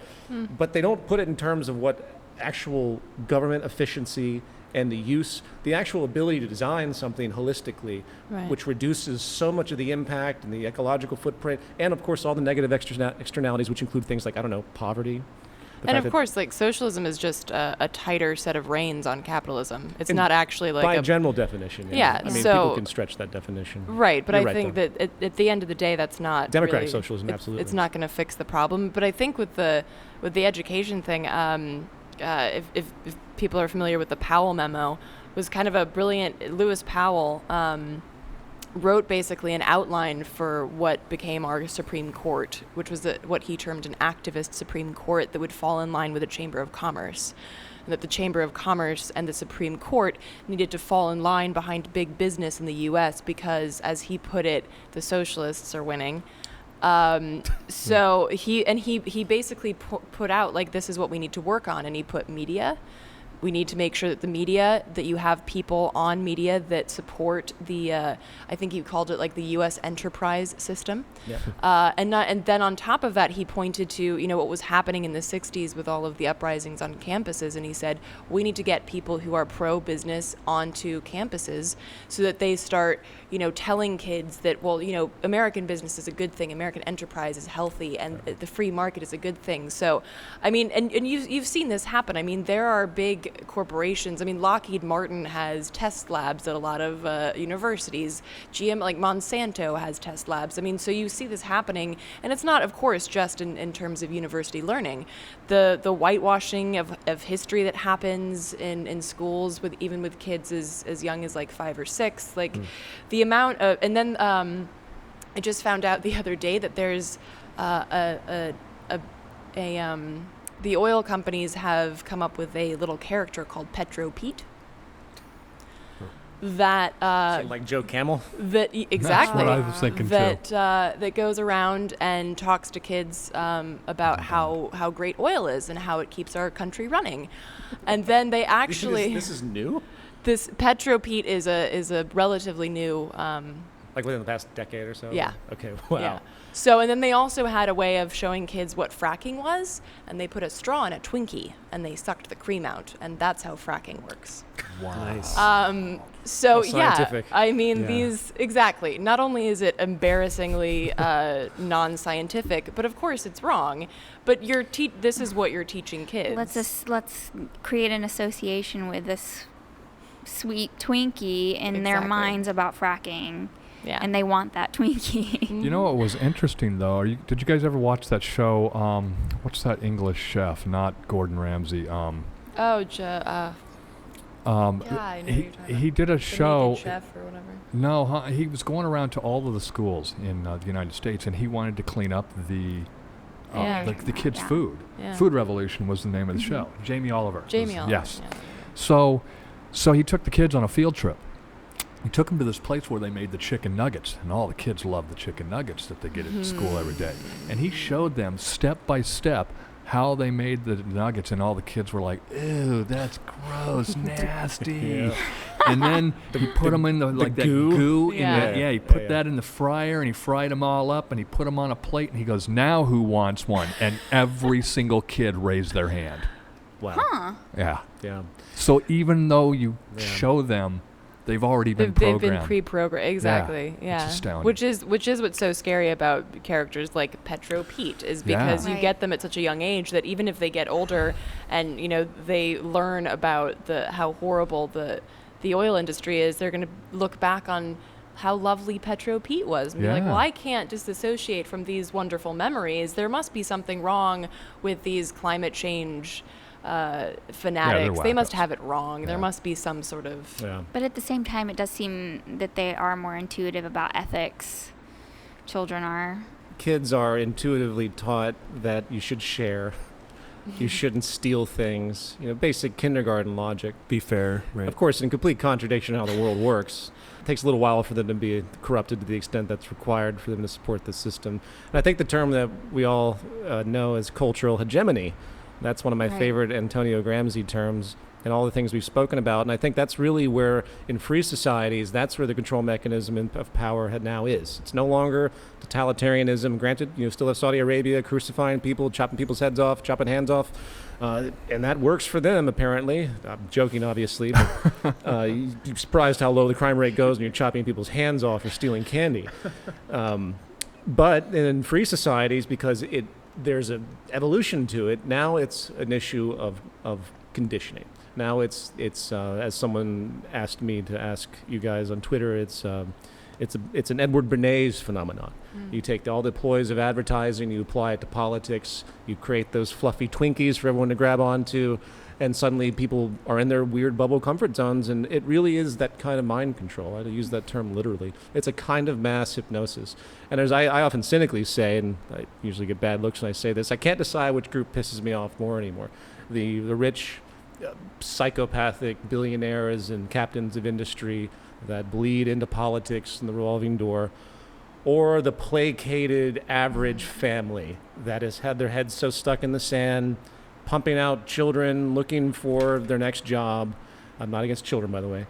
but they don't put it in terms of what actual government efficiency and the actual ability to design something holistically, which reduces so much of the impact and the ecological footprint, and of course all the negative externalities, which include things like, poverty. And of course, socialism is just a tighter set of reins on capitalism. It's not actually like by a general definition. Yeah. So people can stretch that definition. Right, but I think that at the end of the day, that's not democratic really, socialism. Absolutely, it's not going to fix the problem. But I think with the education thing, if people are familiar with the Powell memo, was kind of a brilliant. Lewis Powell wrote basically an outline for what became our Supreme Court, which was what he termed an activist Supreme Court that would fall in line with the Chamber of Commerce. And that the Chamber of Commerce and the Supreme Court needed to fall in line behind big business in the U.S. because, as he put it, the socialists are winning. So he basically put out, like, this is what we need to work on. And he put media. We need to make sure that the media, that you have people on media that support the, I think you called it like the U.S. enterprise system. Yeah. And then on top of that, he pointed to, what was happening in the 60s with all of the uprisings on campuses. And he said, we need to get people who are pro-business onto campuses so that they start, telling kids that, American business is a good thing. American enterprise is healthy and the free market is a good thing. So, and you've seen this happen. There are big corporations. Lockheed Martin has test labs at a lot of universities. GM, like Monsanto, has test labs. So you see this happening, and it's not, of course, just in terms of university learning. The whitewashing of history that happens in schools even with kids as young as like 5 or 6. The amount of, and then I just found out the other day that there's the oil companies have come up with a little character called Petro Pete. That like Joe Camel. Exactly. That's what I was thinking too. That goes around and talks to kids about how great oil is and how it keeps our country running, and then they actually this is new. This Petro Pete is a relatively new. Like within the past decade or so? Yeah. Okay, wow. Yeah. So, and then they also had a way of showing kids what fracking was, and they put a straw in a Twinkie, and they sucked the cream out, and that's how fracking works. Wow. Nice. So, scientific. These, exactly. Not only is it embarrassingly non-scientific, but of course it's wrong, but this is what you're teaching kids. Let's create an association with this sweet Twinkie in their minds about fracking. Yeah. And they want that Twinkie. You know what was interesting, though? Did you guys ever watch that show? What's that English chef? Not Gordon Ramsay. Yeah, I know you're talking he did a show. Naked Chef or whatever. No, he was going around to all of the schools in the United States, and he wanted to clean up the kids' food. Yeah. Food Revolution was the name of the show. Jamie Oliver. Yes. Yeah. So he took the kids on a field trip. He took them to this place where they made the chicken nuggets, and all the kids love the chicken nuggets that they get at school every day. And he showed them step by step how they made the nuggets, and all the kids were like, "Ew, that's gross, nasty." Yeah. And then he put them in the goo. He put that in the fryer, and he fried them all up, and he put them on a plate, and he goes, "Now who wants one?" And every single kid raised their hand. Wow. Huh. Yeah. Yeah. So even though you show them, they've already been programmed. They've been pre-programmed. Exactly. Yeah. It's astounding. Which is what's so scary about characters like Petro Pete, is because you get them at such a young age that even if they get older and they learn about how horrible the oil industry is, they're going to look back on how lovely Petro Pete was and be like, well, I can't disassociate from these wonderful memories. There must be something wrong with these climate change fanatics. They must have it wrong. Yeah. There must be some sort of... Yeah. But at the same time, it does seem that they are more intuitive about ethics. Children are. Kids are intuitively taught that you should share. You shouldn't steal things. Basic kindergarten logic. Be fair, right? Of course, in complete contradiction to how the world works. It takes a little while for them to be corrupted to the extent that's required for them to support the system. And I think the term that we all know as cultural hegemony, that's one of my favorite Antonio Gramsci terms, and all the things we've spoken about. And I think that's really where, in free societies, that's where the control mechanism of power now is. It's no longer totalitarianism. Granted, still have Saudi Arabia crucifying people, chopping people's heads off, chopping hands off. And that works for them, apparently. I'm joking, obviously. But you're surprised how low the crime rate goes when you're chopping people's hands off or stealing candy. But in free societies, because there's an evolution to it, now it's an issue of conditioning. Now it's as someone asked me to ask you guys on Twitter, it's an Edward Bernays phenomenon. You take all the ploys of advertising, you apply it to politics, you create those fluffy Twinkies for everyone to grab onto, and suddenly people are in their weird bubble comfort zones, and it really is that kind of mind control. I use that term literally. It's a kind of mass hypnosis. And as I often cynically say, and I usually get bad looks when I say this, I can't decide which group pisses me off more anymore. The rich, psychopathic billionaires and captains of industry that bleed into politics and the revolving door, or the placated average family that has had their heads so stuck in the sand, pumping out children, looking for their next job. I'm not against children, by the way.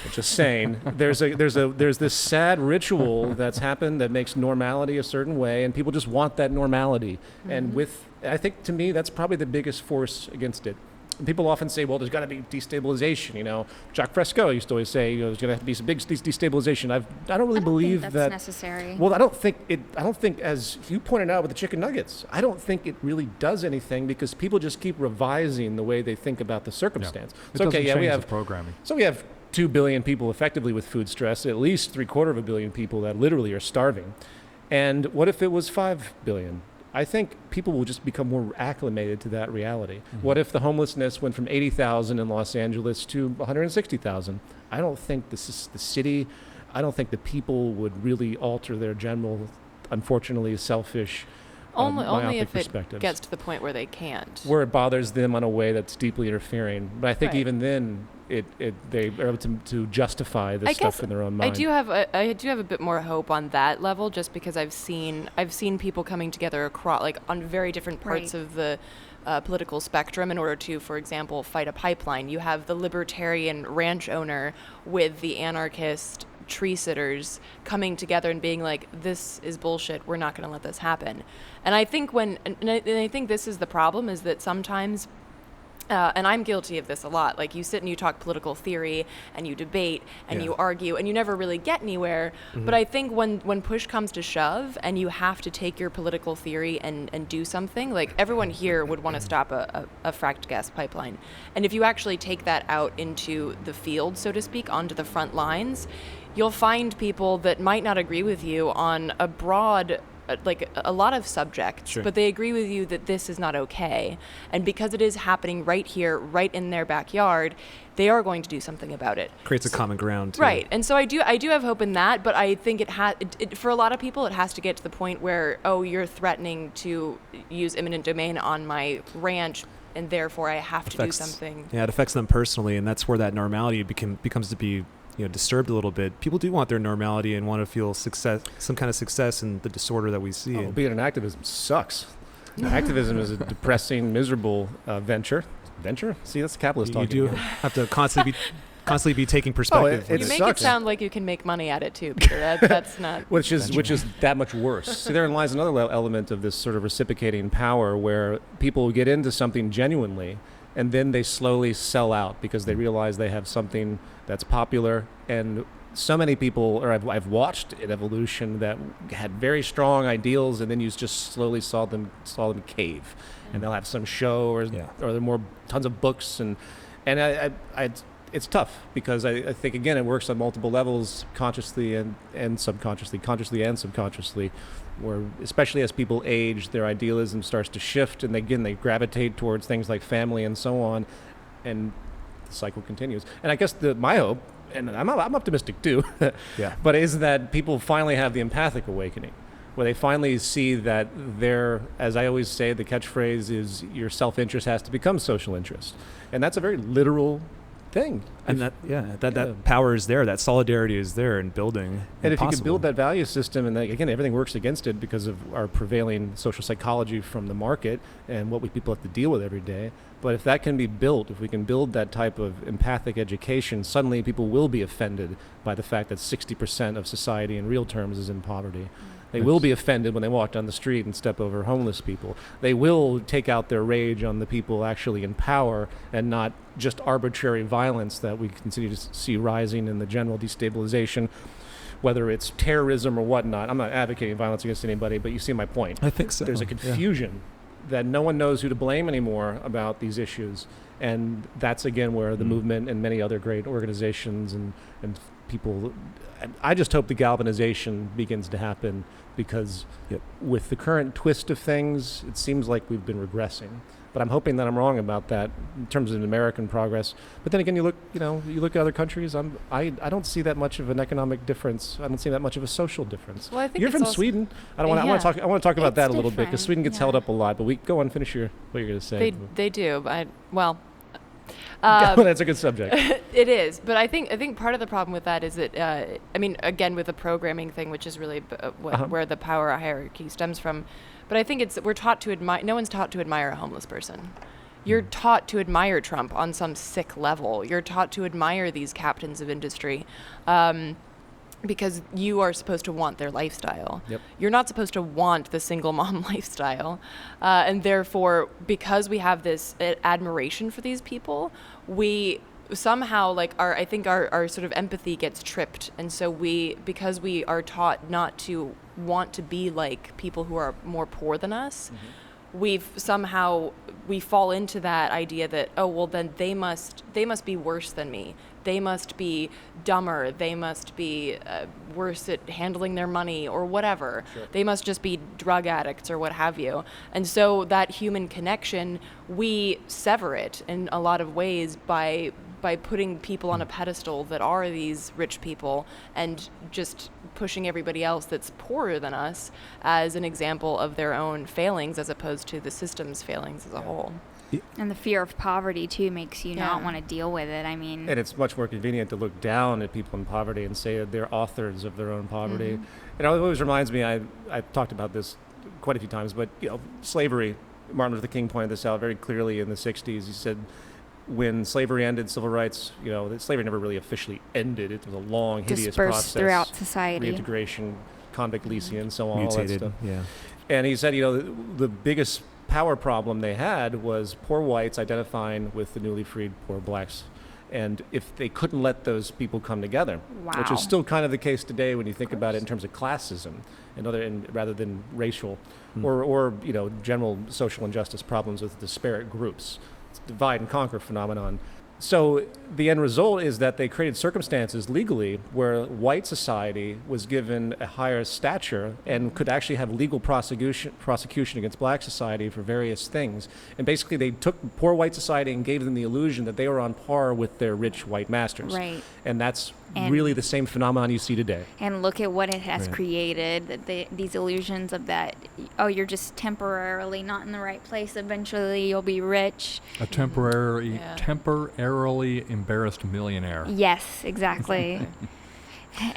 I'm just saying there's this sad ritual that's happened that makes normality a certain way, and people just want that normality. And I think, to me, that's probably the biggest force against it. And people often say, well, there's got to be destabilization. Jacques Fresco used to always say, there's going to have to be some big destabilization. I don't really believe that's that necessary. Well, I don't think, as you pointed out with the chicken nuggets, I don't think it really does anything, because people just keep revising the way they think about the circumstance. Yeah. We have programming. So we have 2 billion people effectively with food stress, at least 750 million people that literally are starving. And what if it was 5 billion? I think people will just become more acclimated to that reality. Mm-hmm. What if the homelessness went from 80,000 in Los Angeles to 160,000? I don't think the city, I don't think the people would really alter their general, unfortunately, selfish, only if it gets to the point where they can't. Where it bothers them in a way that's deeply interfering. But I think even then, they are able to justify this stuff in their own mind. I do have a bit more hope on that level, just because I've seen people coming together across, on very different parts of the political spectrum in order to, for example, fight a pipeline. You have the libertarian ranch owner with the anarchist tree sitters coming together and being like, this is bullshit, we're not going to let this happen. And I think I think this is the problem, is that sometimes, and I'm guilty of this a lot, you sit and you talk political theory and you debate and you argue and you never really get anywhere. Mm-hmm. But I think when push comes to shove and you have to take your political theory and do something, everyone here would want to stop a fracked gas pipeline. And if you actually take that out into the field, so to speak, onto the front lines, you'll find people that might not agree with you on a broad, a lot of subjects, but they agree with you that this is not okay. And because it is happening right here, right in their backyard, they are going to do something about it. Creates a common ground, too. Right. And so I do have hope in that, but I think for a lot of people, it has to get to the point where, you're threatening to use eminent domain on my ranch, and therefore I have to do something. Yeah, it affects them personally, and that's where that normality becomes to be disturbed a little bit. People do want their normality and want to feel success, some kind of success in the disorder that we see. Being an activist sucks. Activism is a depressing, miserable venture. Venture? See, that's the capitalist You talking. do again. have to constantly be taking perspective. it You make sucks. it sound like you can make money at it too, Peter. That's not. Which is that much worse. See, therein lies another element of this sort of reciprocating power, where people get into something genuinely, and then they slowly sell out because they realize they have something that's popular. And so many people, or I've watched an evolution that had very strong ideals, and then you just slowly saw them cave, and they'll have some show, or there are more tons of books, and I it's tough because I think, again, it works on multiple levels, consciously and subconsciously, consciously and subconsciously, where especially as people age, their idealism starts to shift, and they gravitate towards things like family and so on, and the cycle continues. And I guess my hope, and I'm optimistic too, but is that people finally have the empathic awakening, where they finally see that as I always say, the catchphrase is, your self-interest has to become social interest. And that's a very literal thing. And that power is there, that solidarity is there in building. And if you could build that value system, and again, everything works against it because of our prevailing social psychology from the market and what people have to deal with every day. But if that can be built, if we can build that type of empathic education, suddenly people will be offended by the fact that 60% of society in real terms is in poverty. They will be offended when they walk down the street and step over homeless people. They will take out their rage on the people actually in power, and not just arbitrary violence that we continue to see rising in the general destabilization, whether it's terrorism or whatnot. I'm not advocating violence against anybody, but you see my point. I think so. There's a confusion that no one knows who to blame anymore about these issues. And that's, again, where the movement and many other great organizations and people, I just hope the galvanization begins to happen, because with the current twist of things, it seems like we've been regressing. But I'm hoping that I'm wrong about that in terms of American progress. But then again, you look at other countries. I don't see that much of an economic difference. I don't see that much of a social difference. Well, I think you're it's from also Sweden. I want to talk about that a little bit, because different, Sweden gets held up a lot. But go on, finish what you're going to say. They do. That's a good subject. It is, but I think part of the problem with that is that again, with the programming thing, which is really where the power hierarchy stems from. But I think we're taught to admire. No one's taught to admire a homeless person. You're taught to admire Trump on some sick level. You're taught to admire these captains of industry, because you are supposed to want their lifestyle. Yep. You're not supposed to want the single mom lifestyle, and therefore, because we have this admiration for these people, we somehow our sort of empathy gets tripped, and so because we are taught not to want to be like people who are more poor than us, we fall into that idea that, oh well, then they must be worse than me. They must be dumber. They must be worse at handling their money or whatever. Sure. They must just be drug addicts or what have you. And so that human connection, we sever it in a lot of ways by putting people on a pedestal that are these rich people, and just pushing everybody else that's poorer than us as an example of their own failings, as opposed to the system's failings as a whole. And the fear of poverty, too, makes you not want to deal with it. And it's much more convenient to look down at people in poverty and say that they're authors of their own poverty. It always reminds me, I've talked about this quite a few times, but slavery, Martin Luther King pointed this out very clearly in the 60s. He said, when slavery ended, civil rights, slavery never really officially ended. It was a long, hideous process throughout society. Reintegration, convict leasing, and so on, Mutated, all that stuff. And he said, the biggest power problem they had was poor whites identifying with the newly freed poor blacks. And if they couldn't let those people come together, which is still kind of the case today when you think about it in terms of classism and rather than racial or general social injustice problems with disparate groups. It's a divide and conquer phenomenon. So the end result is that they created circumstances legally where white society was given a higher stature and could actually have legal prosecution against black society for various things. And basically they took poor white society and gave them the illusion that they were on par with their rich white masters. Right. And that's really the same phenomenon you see today. And look at what it has created, these illusions of that, you're just temporarily not in the right place. Eventually you'll be rich. A temporarily embarrassed millionaire. Yes, exactly.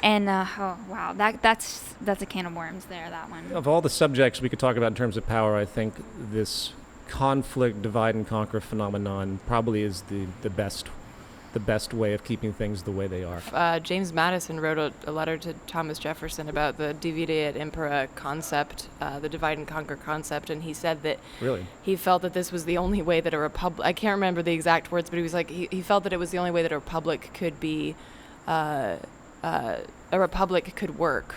And oh wow, that's a can of worms there. That one. Of all the subjects we could talk about in terms of power, I think this conflict, divide and conquer phenomenon probably is the best way of keeping things the way they are. James Madison wrote a letter to Thomas Jefferson about the divide et impera concept, the divide and conquer concept, and he said that Really? he felt that this was the only way that a republic, I can't remember the exact words, but he was like, he felt that it was the only way that a republic could be, a republic could work.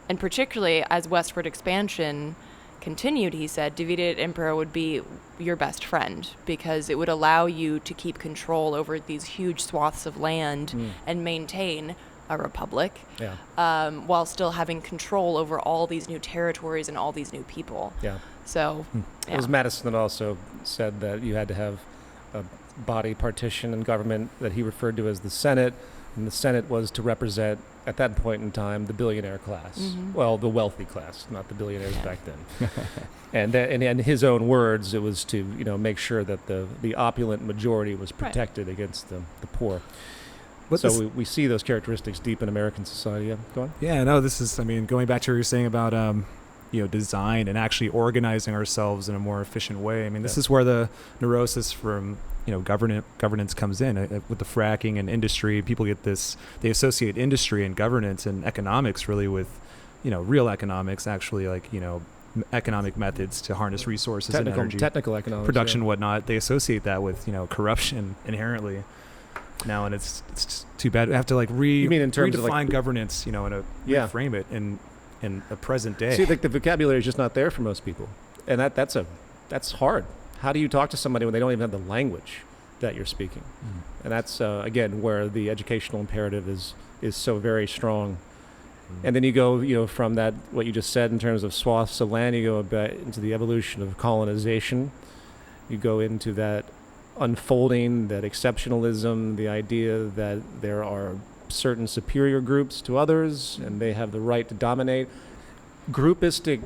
And particularly as westward expansion continued, he said, divide et impera would be your best friend because it would allow you to keep control over these huge swaths of land and maintain a republic while still having control over all these new territories and all these new people. Yeah. So, It was Madison that also said that you had to have a body partition in government that he referred to as the Senate, and the Senate was to represent, at that point in time, the billionaire class. Mhm. Well, the wealthy class, not the billionaires back then. And in his own words, it was to make sure that the opulent majority was protected against the poor. So we see those characteristics deep in American society. Yeah, go on. Yeah, no, this is, going back to what you were saying about, design and actually organizing ourselves in a more efficient way. This is where the neurosis from, governance comes in. With the fracking and industry, people get this, they associate industry and governance and economics really with, real economics, actually, like, economic methods to harness resources and energy. Technical economics. Production, whatnot. They associate that with, corruption inherently. Now, and it's just too bad. We have to You mean in terms of redefine governance, reframe it in a present day. See, the vocabulary is just not there for most people, and that's hard. How do you talk to somebody when they don't even have the language that you're speaking? And that's again where the educational imperative is so very strong. And then you go, from that what you just said in terms of swaths of land, you go a bit into the evolution of colonization. You go into that unfolding, that exceptionalism, the idea that there are certain superior groups to others and they have the right to dominate. Groupistic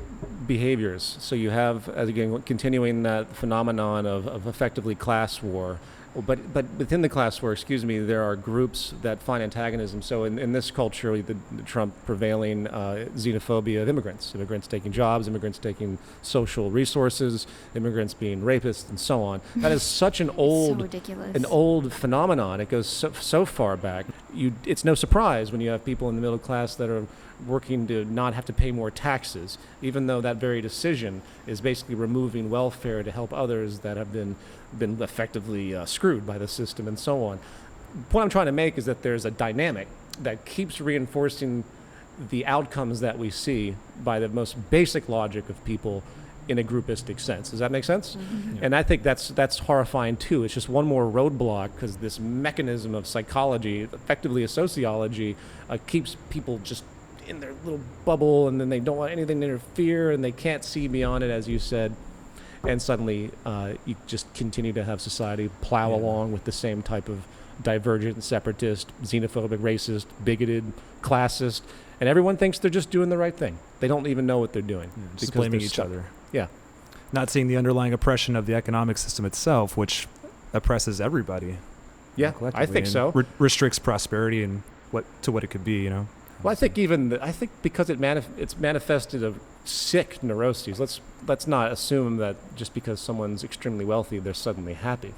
behaviors. So you have, as again, continuing that phenomenon of effectively class war. But within the class war, there are groups that find antagonism. So in this culture, the Trump prevailing xenophobia of immigrants taking jobs, immigrants taking social resources, immigrants being rapists, and so on. That is such an old, so ridiculous. An old phenomenon. It goes so far back. It's no surprise when you have people in the middle class that are working to not have to pay more taxes, even though that very decision is basically removing welfare to help others that have been effectively screwed by the system and so on. The point I'm trying to make is that there's a dynamic that keeps reinforcing the outcomes that we see by the most basic logic of people in a groupistic sense. Does that make sense? Mm-hmm. Yeah. And I think that's horrifying too. It's just one more roadblock because this mechanism of psychology, effectively a sociology, keeps people just in their little bubble, and then they don't want anything to interfere, and they can't see beyond it, as you said. And suddenly, you just continue to have society plow along with the same type of divergent, separatist, xenophobic, racist, bigoted, classist, and everyone thinks they're just doing the right thing. They don't even know what they're doing. Just blaming each other. Yeah. Not seeing the underlying oppression of the economic system itself, which oppresses everybody. Yeah, I think so. Restricts prosperity and what it could be, Well, I think because it's manifested of sick neuroses. Let's not assume that just because someone's extremely wealthy, they're suddenly happy.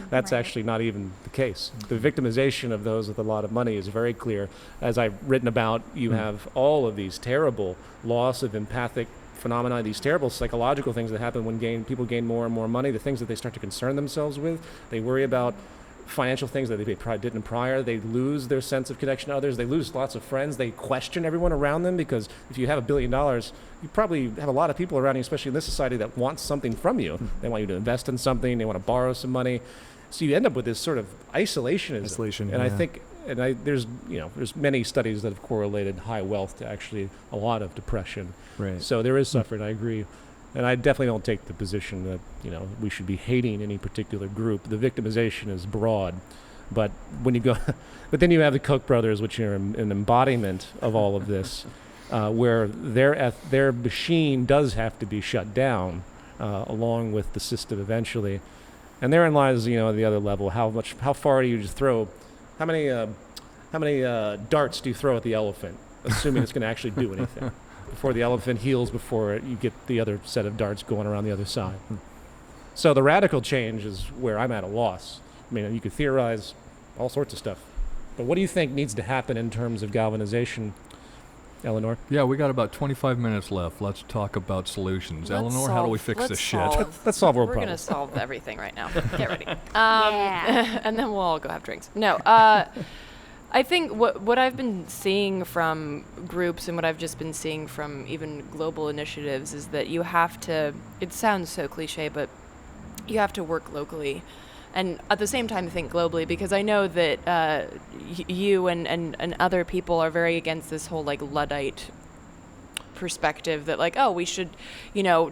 That's right. actually not even the case. The victimization of those with a lot of money is very clear. As I've written about, you have all of these terrible loss of empathic phenomena, these terrible psychological things that happen when people gain more and more money, the things that they start to concern themselves with. They worry about financial things that they didn't prior. They lose their sense of connection to others. They lose lots of friends. They question everyone around them because if you have $1 billion, you probably have a lot of people around you, especially in this society, that want something from you. They want you to invest in something. They want to borrow some money. So you end up with this sort of isolationism. And I think, there's many studies that have correlated high wealth to actually a lot of depression. Right. So there is suffering. I agree. And I definitely don't take the position that, we should be hating any particular group. The victimization is broad. But when you go, but then you have the Koch brothers, which are an embodiment of all of this, where their machine does have to be shut down, along with the system eventually. And therein lies, the other level. How far do you just throw? How How many darts do you throw at the elephant, assuming it's going to actually do anything, before the elephant heals, before you get the other set of darts going around the other side? So the radical change is where I'm at a loss. I mean, you could theorize all sorts of stuff. But what do you think needs to happen in terms of galvanization, Eleanor? Yeah, we got about 25 minutes left. Let's talk about solutions. Eleanor, how do we fix this shit? Let's solve world We're going to problems. solve everything right now. Get ready. Yeah. And then we'll all go have drinks. No, I think what I've been seeing from groups and what I've just been seeing from even global initiatives is that you have to, it sounds so cliche, but you have to work locally and at the same time think globally, because I know that you and other people are very against this whole like Luddite perspective that like, oh, we should,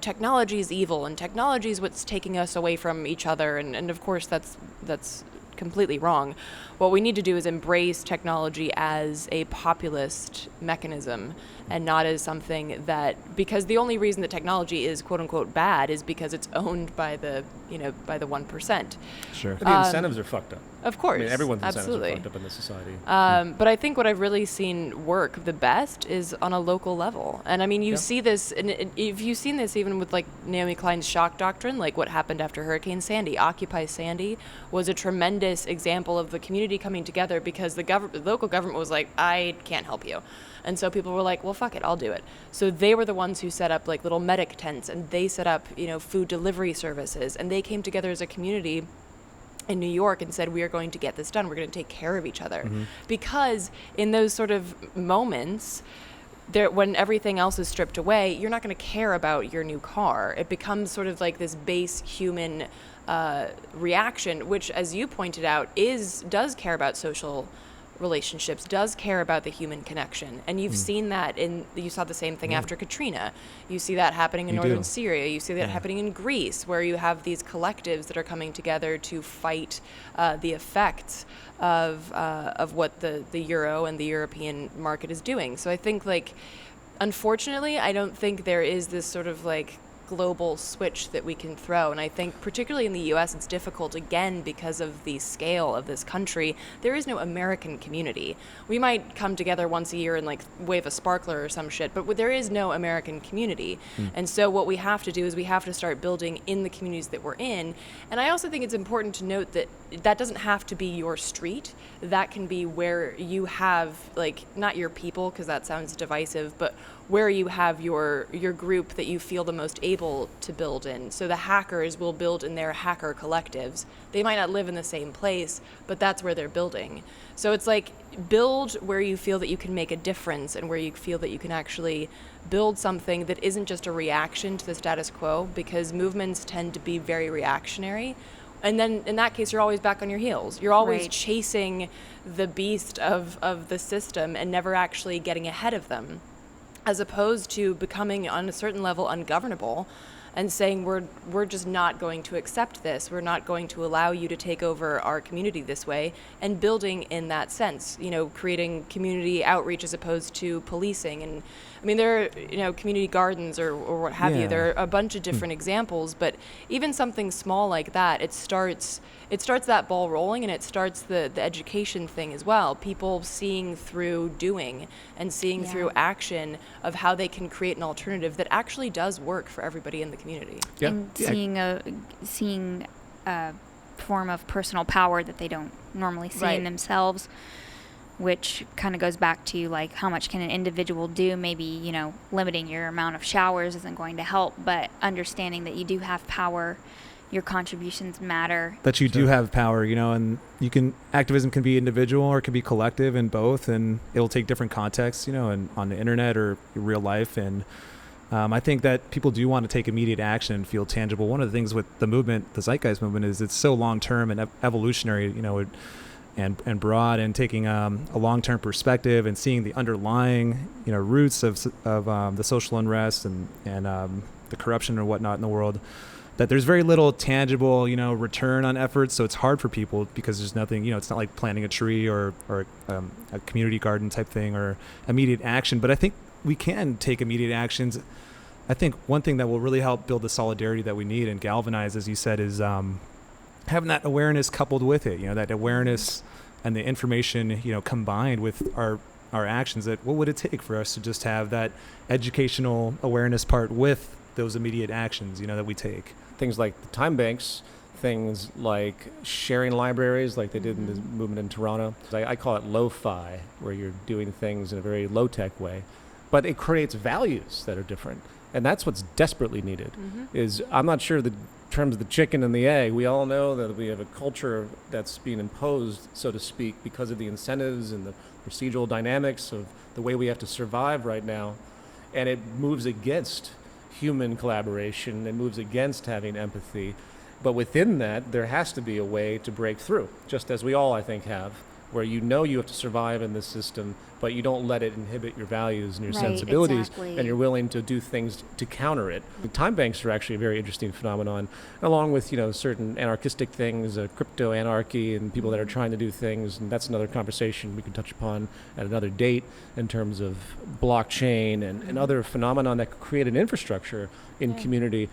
technology is evil and technology is what's taking us away from each other. And of course that's completely wrong. What we need to do is embrace technology as a populist mechanism and not as something that, because the only reason that technology is quote unquote bad is because it's owned by the 1%. Sure. But the incentives are fucked up. Of course. I mean, everyone's absolutely. incentives are fucked up in this society. But I think what I've really seen work the best is on a local level. And I mean, you see this, and if you've seen this even with like Naomi Klein's shock doctrine, like what happened after Hurricane Sandy. Occupy Sandy was a tremendous example of the community coming together because the local government was like, I can't help you. And so people were like, well, fuck it, I'll do it. So they were the ones who set up like little medic tents, and they set up, food delivery services, and they came together as a community in New York and said, we are going to get this done. We're going to take care of each other. Mm-hmm. Because in those sort of moments, when everything else is stripped away, you're not going to care about your new car. It becomes sort of like this base human reaction, which, as you pointed out, does care about social relationships, does care about the human connection. And you've seen that you saw the same thing after Katrina. You see that happening in northern Syria. You see that happening in Greece, where you have these collectives that are coming together to fight the effects of what the euro and the European market is doing. So I think, like, unfortunately, I don't think there is this sort of like global switch that we can throw. And I think particularly in the US, it's difficult again because of the scale of this country. There is no American community. We might come together once a year and like wave a sparkler or some shit, but there is no American community. And so what we have to do is we have to start building in the communities that we're in. And I also think it's important to note that that doesn't have to be your street. That can be where you have, like, not your people, because that sounds divisive, but where you have your group that you feel the most able to build in. So the hackers will build in their hacker collectives. They might not live in the same place, but that's where they're building. So it's like, build where you feel that you can make a difference and where you feel that you can actually build something that isn't just a reaction to the status quo, because movements tend to be very reactionary. And then in that case, you're always back on your heels. You're always chasing the beast of the system and never actually getting ahead of them, as opposed to becoming on a certain level ungovernable and saying we're just not going to accept this. We're not going to allow you to take over our community this way, and building in that sense, creating community outreach as opposed to policing. And I mean, there are, community gardens or what have you. There are a bunch of different examples, but even something small like that, it starts that ball rolling, and it starts the education thing as well. People seeing through doing and seeing through action of how they can create an alternative that actually does work for everybody in the community. Yeah. And seeing a form of personal power that they don't normally see in themselves, which kind of goes back to like, how much can an individual do? Maybe, limiting your amount of showers isn't going to help, but understanding that you do have power, your contributions matter. That you do have power, and activism can be individual or it can be collective, and both, and it'll take different contexts, and on the internet or real life. And I think that people do want to take immediate action and feel tangible. One of the things with the movement, the Zeitgeist Movement, is it's so long-term and evolutionary, and broad, and taking a long-term perspective and seeing the underlying, roots of the social unrest and the corruption and whatnot in the world. That there's very little tangible, return on efforts. So it's hard for people because there's nothing, it's not like planting a tree or a community garden type thing or immediate action. But I think we can take immediate actions. I think one thing that will really help build the solidarity that we need and galvanize, as you said, is having that awareness coupled with it. That awareness and the information, combined with our actions, that what would it take for us to just have that educational awareness part with those immediate actions, that we take? Things like the time banks, things like sharing libraries like they did in the movement in Toronto. I call it lo-fi, where you're doing things in a very low-tech way, but it creates values that are different. And that's what's desperately needed. Is I'm not sure the terms of the chicken and the egg. We all know that we have a culture that's being imposed, so to speak, because of the incentives and the procedural dynamics of the way we have to survive right now. And it moves against human collaboration. It moves against having empathy. But within that, there has to be a way to break through, just as we all, I think, have, where you have to survive in this system, but you don't let it inhibit your values and your sensibilities, and you're willing to do things to counter it. The time banks are actually a very interesting phenomenon, along with, certain anarchistic things, crypto anarchy, and people that are trying to do things, and that's another conversation we can touch upon at another date in terms of blockchain and other phenomenon that could create an infrastructure in community.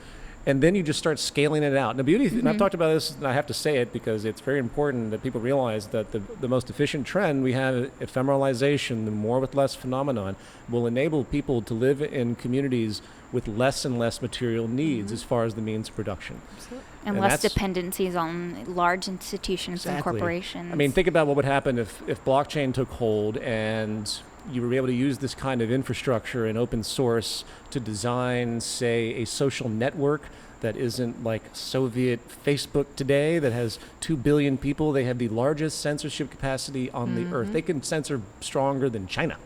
And then you just start scaling it out. And the beauty, and I've talked about this, and I have to say it because it's very important that people realize that the most efficient trend we have, ephemeralization, the more with less phenomenon, will enable people to live in communities with less and less material needs as far as the means of production. Absolutely. And less dependencies on large institutions and corporations. I mean, think about what would happen if blockchain took hold and you were able to use this kind of infrastructure and open source to design, say, a social network that isn't like Soviet Facebook today that has 2 billion people. They have the largest censorship capacity on the earth. They can censor stronger than China.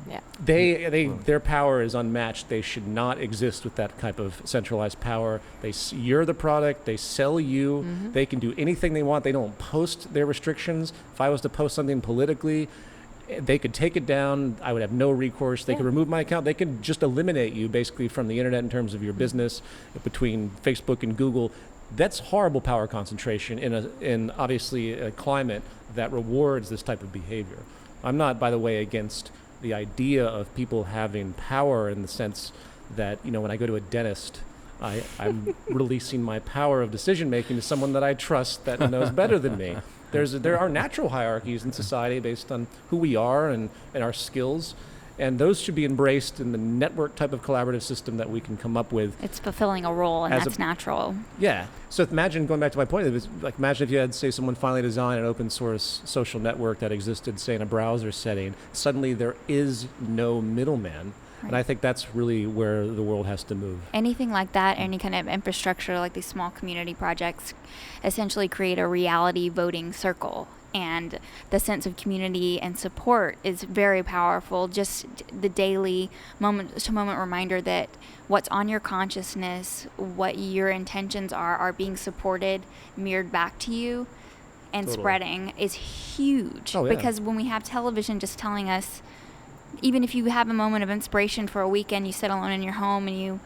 Yeah. Their power is unmatched. They should not exist with that type of centralized power. You're the product. They sell you. They can do anything they want. They don't post their restrictions. If I was to post something politically, they could take it down. I would have no recourse. They could remove my account. They could just eliminate you basically from the internet in terms of your business between Facebook and Google. That's horrible power concentration in obviously a climate that rewards this type of behavior. I'm not, by the way, against the idea of people having power in the sense that, when I go to a dentist, I'm releasing my power of decision making to someone that I trust that knows better than me. There are natural hierarchies in society based on who we are and our skills, and those should be embraced in the network type of collaborative system that we can come up with. It's fulfilling a role, and that's natural. Yeah. So imagine, going back to my point, imagine if you had, say, someone finally design an open source social network that existed, say, in a browser setting. Suddenly there is no middleman. Right. And I think that's really where the world has to move. Anything like that, any kind of infrastructure like these small community projects essentially create a reality voting circle. And the sense of community and support is very powerful. Just the daily moment-to-moment reminder that what's on your consciousness, what your intentions are being supported, mirrored back to you, and spreading is huge. Oh, yeah. Because when we have television just telling us, even if you have a moment of inspiration for a weekend, you sit alone in your home and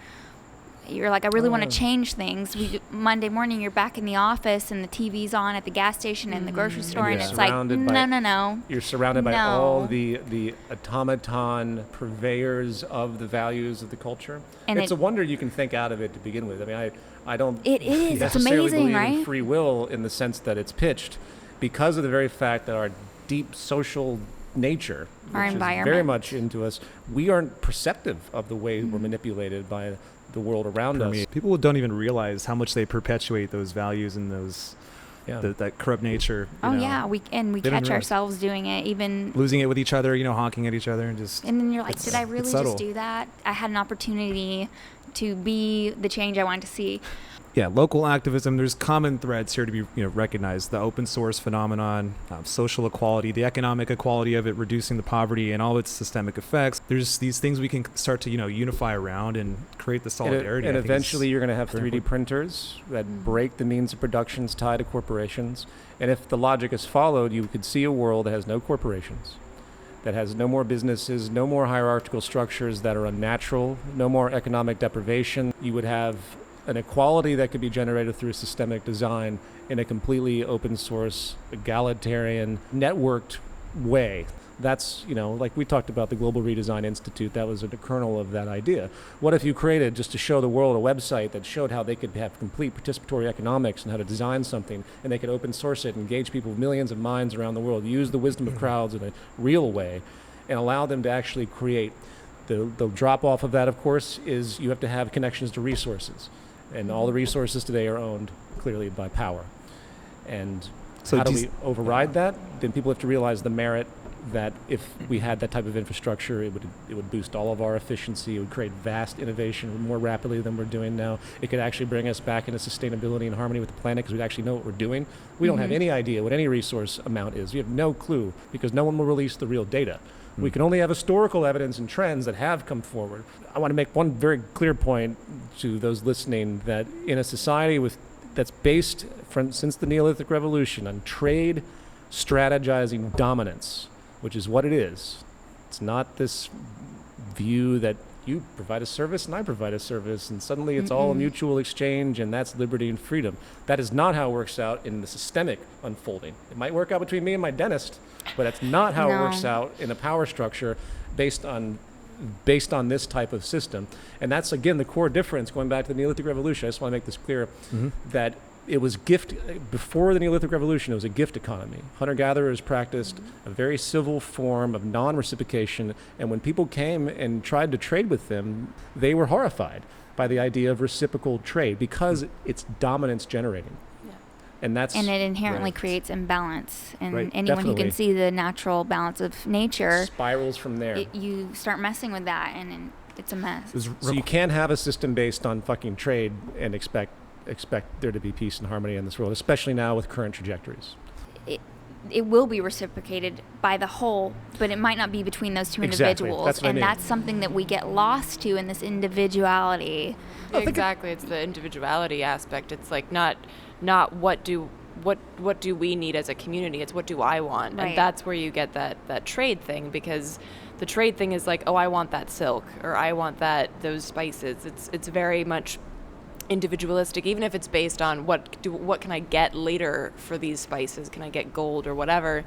you're like, I really want to change things. Monday morning, you're back in the office and the TV's on at the gas station and the grocery store, and it's like, no. You're surrounded by all the automaton purveyors of the values of the culture. And it's a wonder you can think out of it to begin with. I mean, I don't necessarily believe in free will in the sense that it's pitched, because of the very fact that our deep social nature, our which environment, is very much into us, we aren't perceptive of the way we're manipulated by the world around us. People don't even realize how much they perpetuate those values and those that corrupt nature. We catch ourselves doing it, even losing it with each other, honking at each other, and then you're like, did I really just do that? I had an opportunity to be the change I wanted to see. Yeah, local activism, there's common threads here to be recognized. The open source phenomenon, social equality, the economic equality of it, reducing the poverty and all its systemic effects. There's these things we can start to unify around and create the solidarity. And eventually you're going to have 3D printers that break the means of productions tied to corporations. And if the logic is followed, you could see a world that has no corporations, that has no more businesses, no more hierarchical structures that are unnatural, no more economic deprivation. You would have an equality that could be generated through systemic design in a completely open source, egalitarian, networked way That's, like we talked about the Global Redesign Institute, that was the kernel of that idea. What if you created, just to show the world, a website that showed how they could have complete participatory economics and how to design something, and they could open source it, engage people, millions of minds around the world, use the wisdom of crowds in a real way, and allow them to actually create. The drop off of that, of course, is you have to have connections to resources. And all the resources today are owned clearly by power. And So how do we override that? Then people have to realize the merit that if we had that type of infrastructure, it would boost all of our efficiency. It would create vast innovation more rapidly than we're doing now. It could actually bring us back into sustainability and harmony with the planet because we'd actually know what we're doing. We don't have any idea what any resource amount is. We have no clue because no one will release the real data. We can only have historical evidence and trends that have come forward. I want to make one very clear point to those listening that in a society that's based since the Neolithic Revolution on trade, strategizing dominance, which is what it is. It's not this view that you provide a service and I provide a service and suddenly it's all a mutual exchange and that's liberty and freedom. That is not how it works out in the systemic unfolding. It might work out between me and my dentist, but that's not how it works out in a power structure based on this type of system. And that's, again, the core difference, going back to the Neolithic Revolution. I just want to make this clear, that it was before the Neolithic Revolution, it was a gift economy. Hunter-gatherers practiced a very civil form of non-reciprocation, and when people came and tried to trade with them, they were horrified by the idea of reciprocal trade because it's dominance generating. And it inherently creates imbalance. And anyone definitely. who can see the natural balance of nature spirals from there. You start messing with that, and it's a mess. So you can't have a system based on fucking trade and expect there to be peace and harmony in this world, especially now with current trajectories. It will be reciprocated by the whole, but it might not be between those two individuals. That's what I mean. That's something that we get lost to in this individuality. Exactly, it's the individuality aspect. It's like not what do we need as a community, it's what do I want. Right. And that's where you get that trade thing, because the trade thing is like, oh, I want that silk, or I want those spices. It's very much individualistic, even if it's based on what can I get later for these spices? Can I get gold or whatever?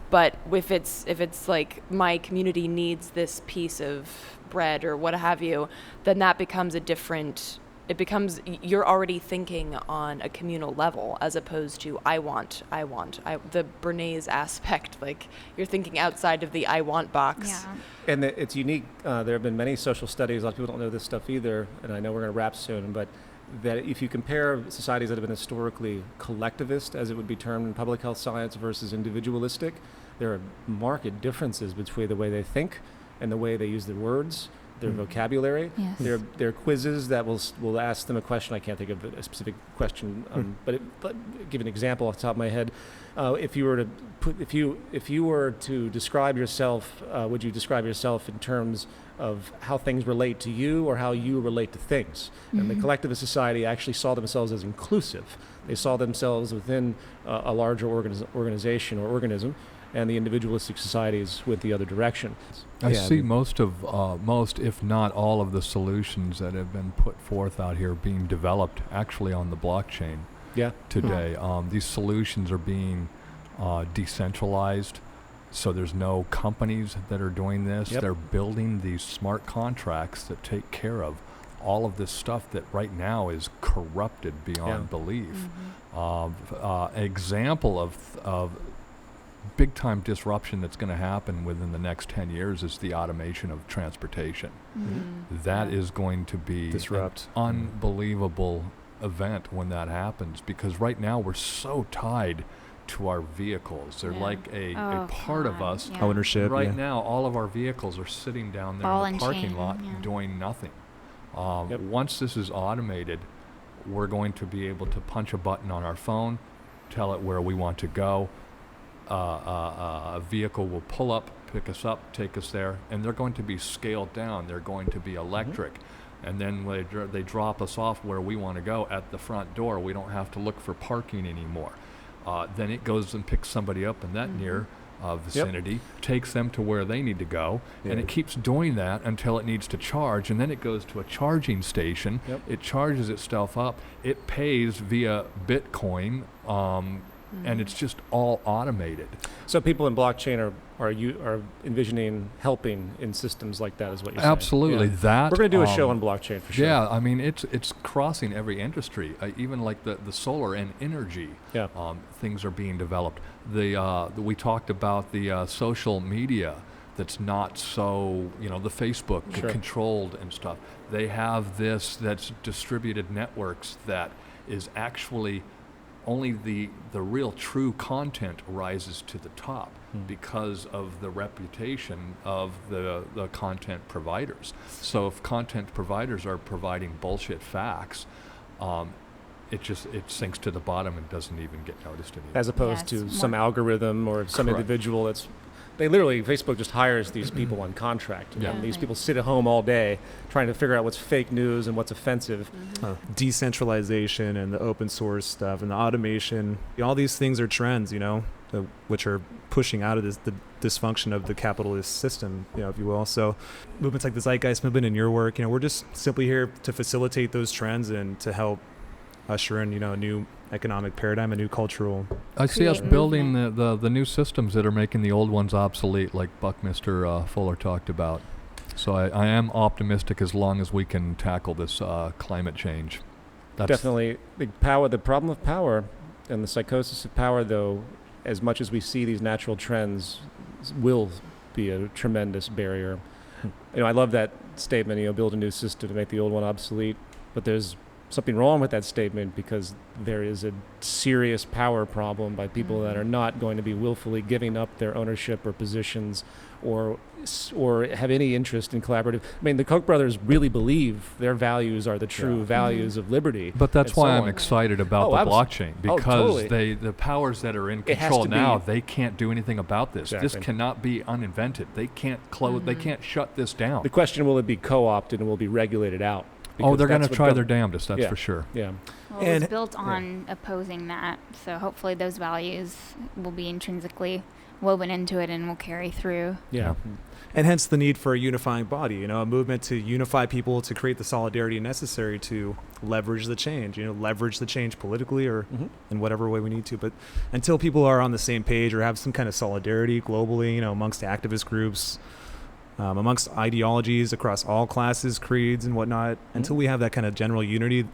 But if it's like my community needs this piece of bread or what have you, then that becomes you're already thinking on a communal level as opposed to I want, the Bernays aspect, like you're thinking outside of the I want box. Yeah. And it's unique. There have been many social studies, a lot of people don't know this stuff either, and I know we're going to wrap soon, but that if you compare societies that have been historically collectivist, as it would be termed in public health science, versus individualistic, there are marked differences between the way they think and the way they use their words, their vocabulary. Yes. There are quizzes that will ask them a question. I can't think of a specific question, but give an example off the top of my head. If you were to describe yourself, would you describe yourself in terms of how things relate to you or how you relate to things? And the collectivist society actually saw themselves as inclusive. They saw themselves within a larger organization or organism, and the individualistic societies went the other direction. I see most, if not all, of the solutions that have been put forth out here being developed actually on the blockchain today. These solutions are being decentralized, so there's no companies that are doing this. They're building these smart contracts that take care of all of this stuff that right now is corrupted beyond belief. Example of big-time disruption that's going to happen within the next 10 years is the automation of transportation. That is going to be an unbelievable event when that happens, because right now we're so tied to our vehicles. They're like a part of us. Ownership. Right now, all of our vehicles are sitting down there in the parking lot doing nothing. Once this is automated, we're going to be able to punch a button on our phone, tell it where we want to go. A vehicle will pull up, pick us up, take us there, and they're going to be scaled down. They're going to be electric. And then they drop us off where we want to go at the front door. We don't have to look for parking anymore. Then it goes and picks somebody up in that near vicinity, takes them to where they need to go, and it keeps doing that until it needs to charge, and then it goes to a charging station. It charges itself up. It pays via Bitcoin and it's just all automated. So people in blockchain are envisioning helping in systems like that, is what you're saying. Absolutely. Yeah. That We're going to do a show on blockchain for sure. Yeah, I mean it's crossing every industry. Even like the solar and energy, Yeah. Things are being developed. We talked about the social media that's not so, the Facebook Sure. controlled and stuff. They have this that's distributed networks that is actually only the real true content rises to the top because of the reputation of the content providers. So if content providers are providing bullshit facts, it sinks to the bottom and doesn't even get noticed anymore. As opposed to some algorithm or some Correct. individual Facebook just hires these people on contract. Yeah. And these people sit at home all day trying to figure out what's fake news and what's offensive. Decentralization and the open source stuff and the automation, all these things are trends, which are pushing out of the dysfunction of the capitalist system, if you will. So movements like the Zeitgeist Movement and your work, we're just simply here to facilitate those trends and to help usher in, a new economic paradigm, a new cultural. I see us create building the new systems that are making the old ones obsolete, like Buckminster Fuller talked about. So I am optimistic as long as we can tackle this climate change. That's Definitely the problem of power and the psychosis of power, though, as much as we see these natural trends, will be a tremendous barrier. I love that statement, build a new system to make the old one obsolete, but there's something wrong with that statement because there is a serious power problem by people that are not going to be willfully giving up their ownership or positions or have any interest in collaborative. I mean, the Koch brothers really believe their values are the true values of liberty. But that's and why so I'm on. excited about the blockchain, because totally. the powers that are in It has control to now, be- they can't do anything about this. This Exactly. cannot be uninvented. They can't close. They can't shut this down. The question, will it be co-opted and will it be regulated out? Oh, Because they're going to that's what try gov- their damnedest, that's Yeah. for sure. Yeah. Well, it was And- built on opposing that, so hopefully those values will be intrinsically woven into it and will carry through. Yeah. And hence the need for a unifying body, a movement to unify people, to create the solidarity necessary to leverage the change, leverage the change politically or in whatever way we need to. But until people are on the same page or have some kind of solidarity globally, amongst activist groups, amongst ideologies across all classes, creeds, and whatnot, until we have that kind of general unity,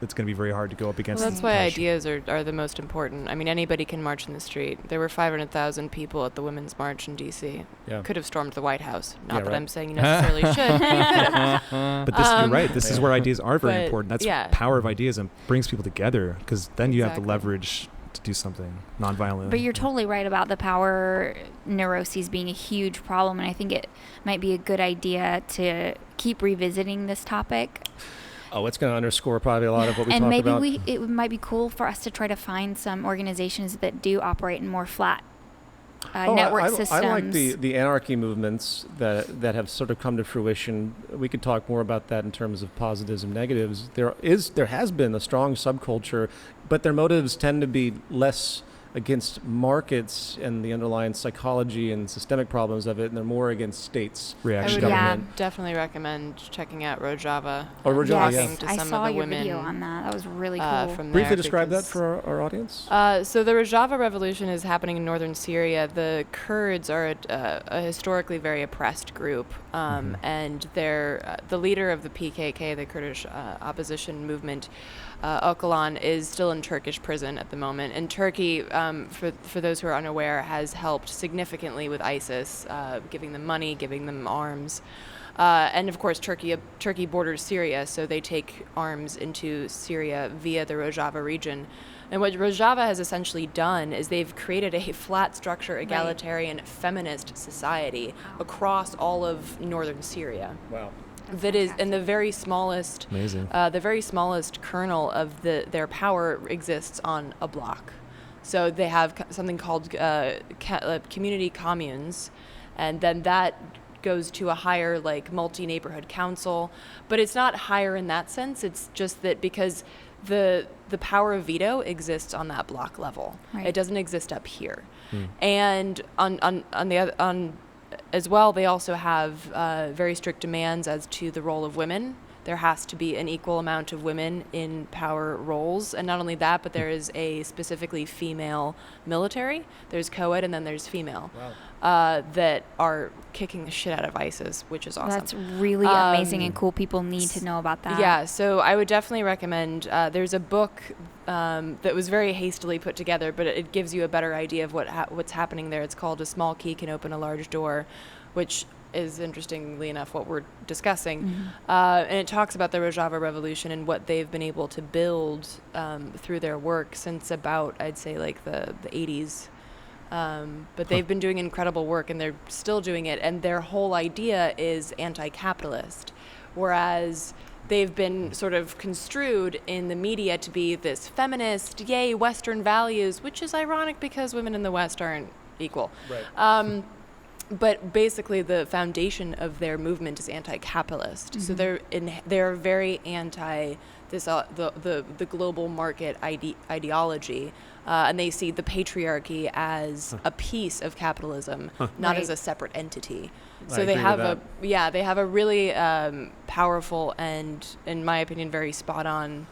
it's going to be very hard to go up against. Well, that's why Daesh. ideas are the most important. I mean, anybody can march in the street. There were 500,000 people at the Women's March in D.C. Yeah. Could have stormed the White House. Not Yeah, that right. I'm saying you necessarily should. but you could have. But this, you're right. This is where ideas are very but, important. That's yeah. power of ideas and brings people together, because then you have the Exactly. leverage to do something nonviolently. But you're totally right about the power neuroses being a huge problem, and I think it might be a good idea to keep revisiting this topic. Oh, it's going to underscore probably a lot of what we And talked maybe about. it might be cool for us to try to find some organizations that do operate in more flat network systems. I like the anarchy movements that have sort of come to fruition. We could talk more about that in terms of positives and negatives. There has been a strong subculture, but their motives tend to be less against markets and the underlying psychology and systemic problems of it, and they're more against states. I reaction. would government. definitely recommend checking out Rojava. Oh, Rojava, yes, yeah. To I some saw of the your women video on that. That was really cool. from Briefly there describe that because- for our audience. So the Rojava revolution is happening in northern Syria. The Kurds are a historically very oppressed group, and they're the leader of the PKK, the Kurdish opposition movement. Öcalan is still in Turkish prison at the moment, and Turkey, for those who are unaware, has helped significantly with ISIS, giving them money, giving them arms. And of course, Turkey borders Syria, so they take arms into Syria via the Rojava region. And what Rojava has essentially done is they've created a flat structure, egalitarian, feminist society across all of northern Syria. Wow. That is, and the very smallest, Amazing. the very smallest kernel of their power exists on a block. So they have something called community communes, and then that goes to a higher, multi-neighborhood council. But it's not higher in that sense. It's just that because the power of veto exists on that block level. Right. It doesn't exist up here. And on as well, they also have very strict demands as to the role of women. there has to be an equal amount of women in power roles. And not only that, but there is a specifically female military. There's co-ed and then there's female. That are kicking the shit out of ISIS, which is awesome. That's really amazing and cool. People need to know about that. Yeah, so I would definitely recommend, there's a book that was very hastily put together, but it gives you a better idea of what's happening there. It's called A Small Key Can Open a Large Door, which is, interestingly enough, what we're discussing. And it talks about the Rojava Revolution and what they've been able to build through their work since about, I'd say, like the 80s. But they've been doing incredible work, and they're still doing it. And their whole idea is anti-capitalist, whereas they've been sort of construed in the media to be this feminist, yay, Western values, which is ironic because women in the West aren't equal. Right. But basically, the foundation of their movement is anti-capitalist. So they're very anti this the global market ideology, and they see the patriarchy as a piece of capitalism, not as a separate entity. So they have a really powerful and, in my opinion, very spot on.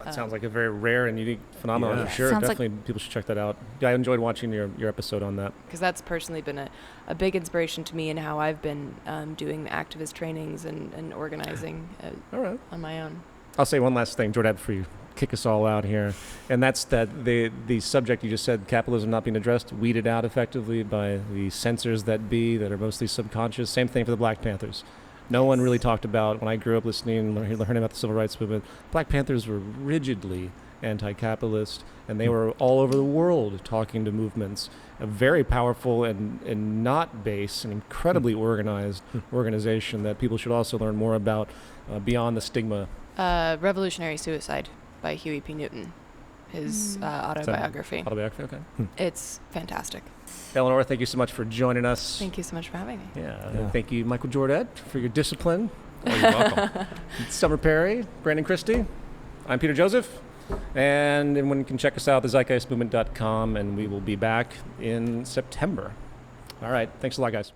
That sounds like a very rare and unique phenomenon. For sure, Sounds definitely people should check that out. Yeah, I enjoyed watching your episode on that. Because that's personally been a big inspiration to me in how I've been doing activist trainings and organizing on my own. I'll say one last thing, Jordet, before you kick us all out here, and that's that the subject you just said, capitalism not being addressed, weeded out effectively by the censors that be that are mostly subconscious. Same thing for the Black Panthers. No one really talked about, when I grew up listening, learning about the civil rights movement, Black Panthers were rigidly anti-capitalist, and they were all over the world talking to movements. A very powerful and not base, an incredibly organized organization that people should also learn more about beyond the stigma. Revolutionary Suicide by Huey P. Newton, his autobiography. Autobiography, okay. It's fantastic. Eleanor, thank you so much for joining us. Thank you so much for having me. Yeah. Thank you, Michael Jordet, for your discipline. Oh, you're welcome. Summer Perry, Brandon Kristy. I'm Peter Joseph. And everyone can check us out at thezeitgeistmovement.com, and we will be back in September. All right. Thanks a lot, guys.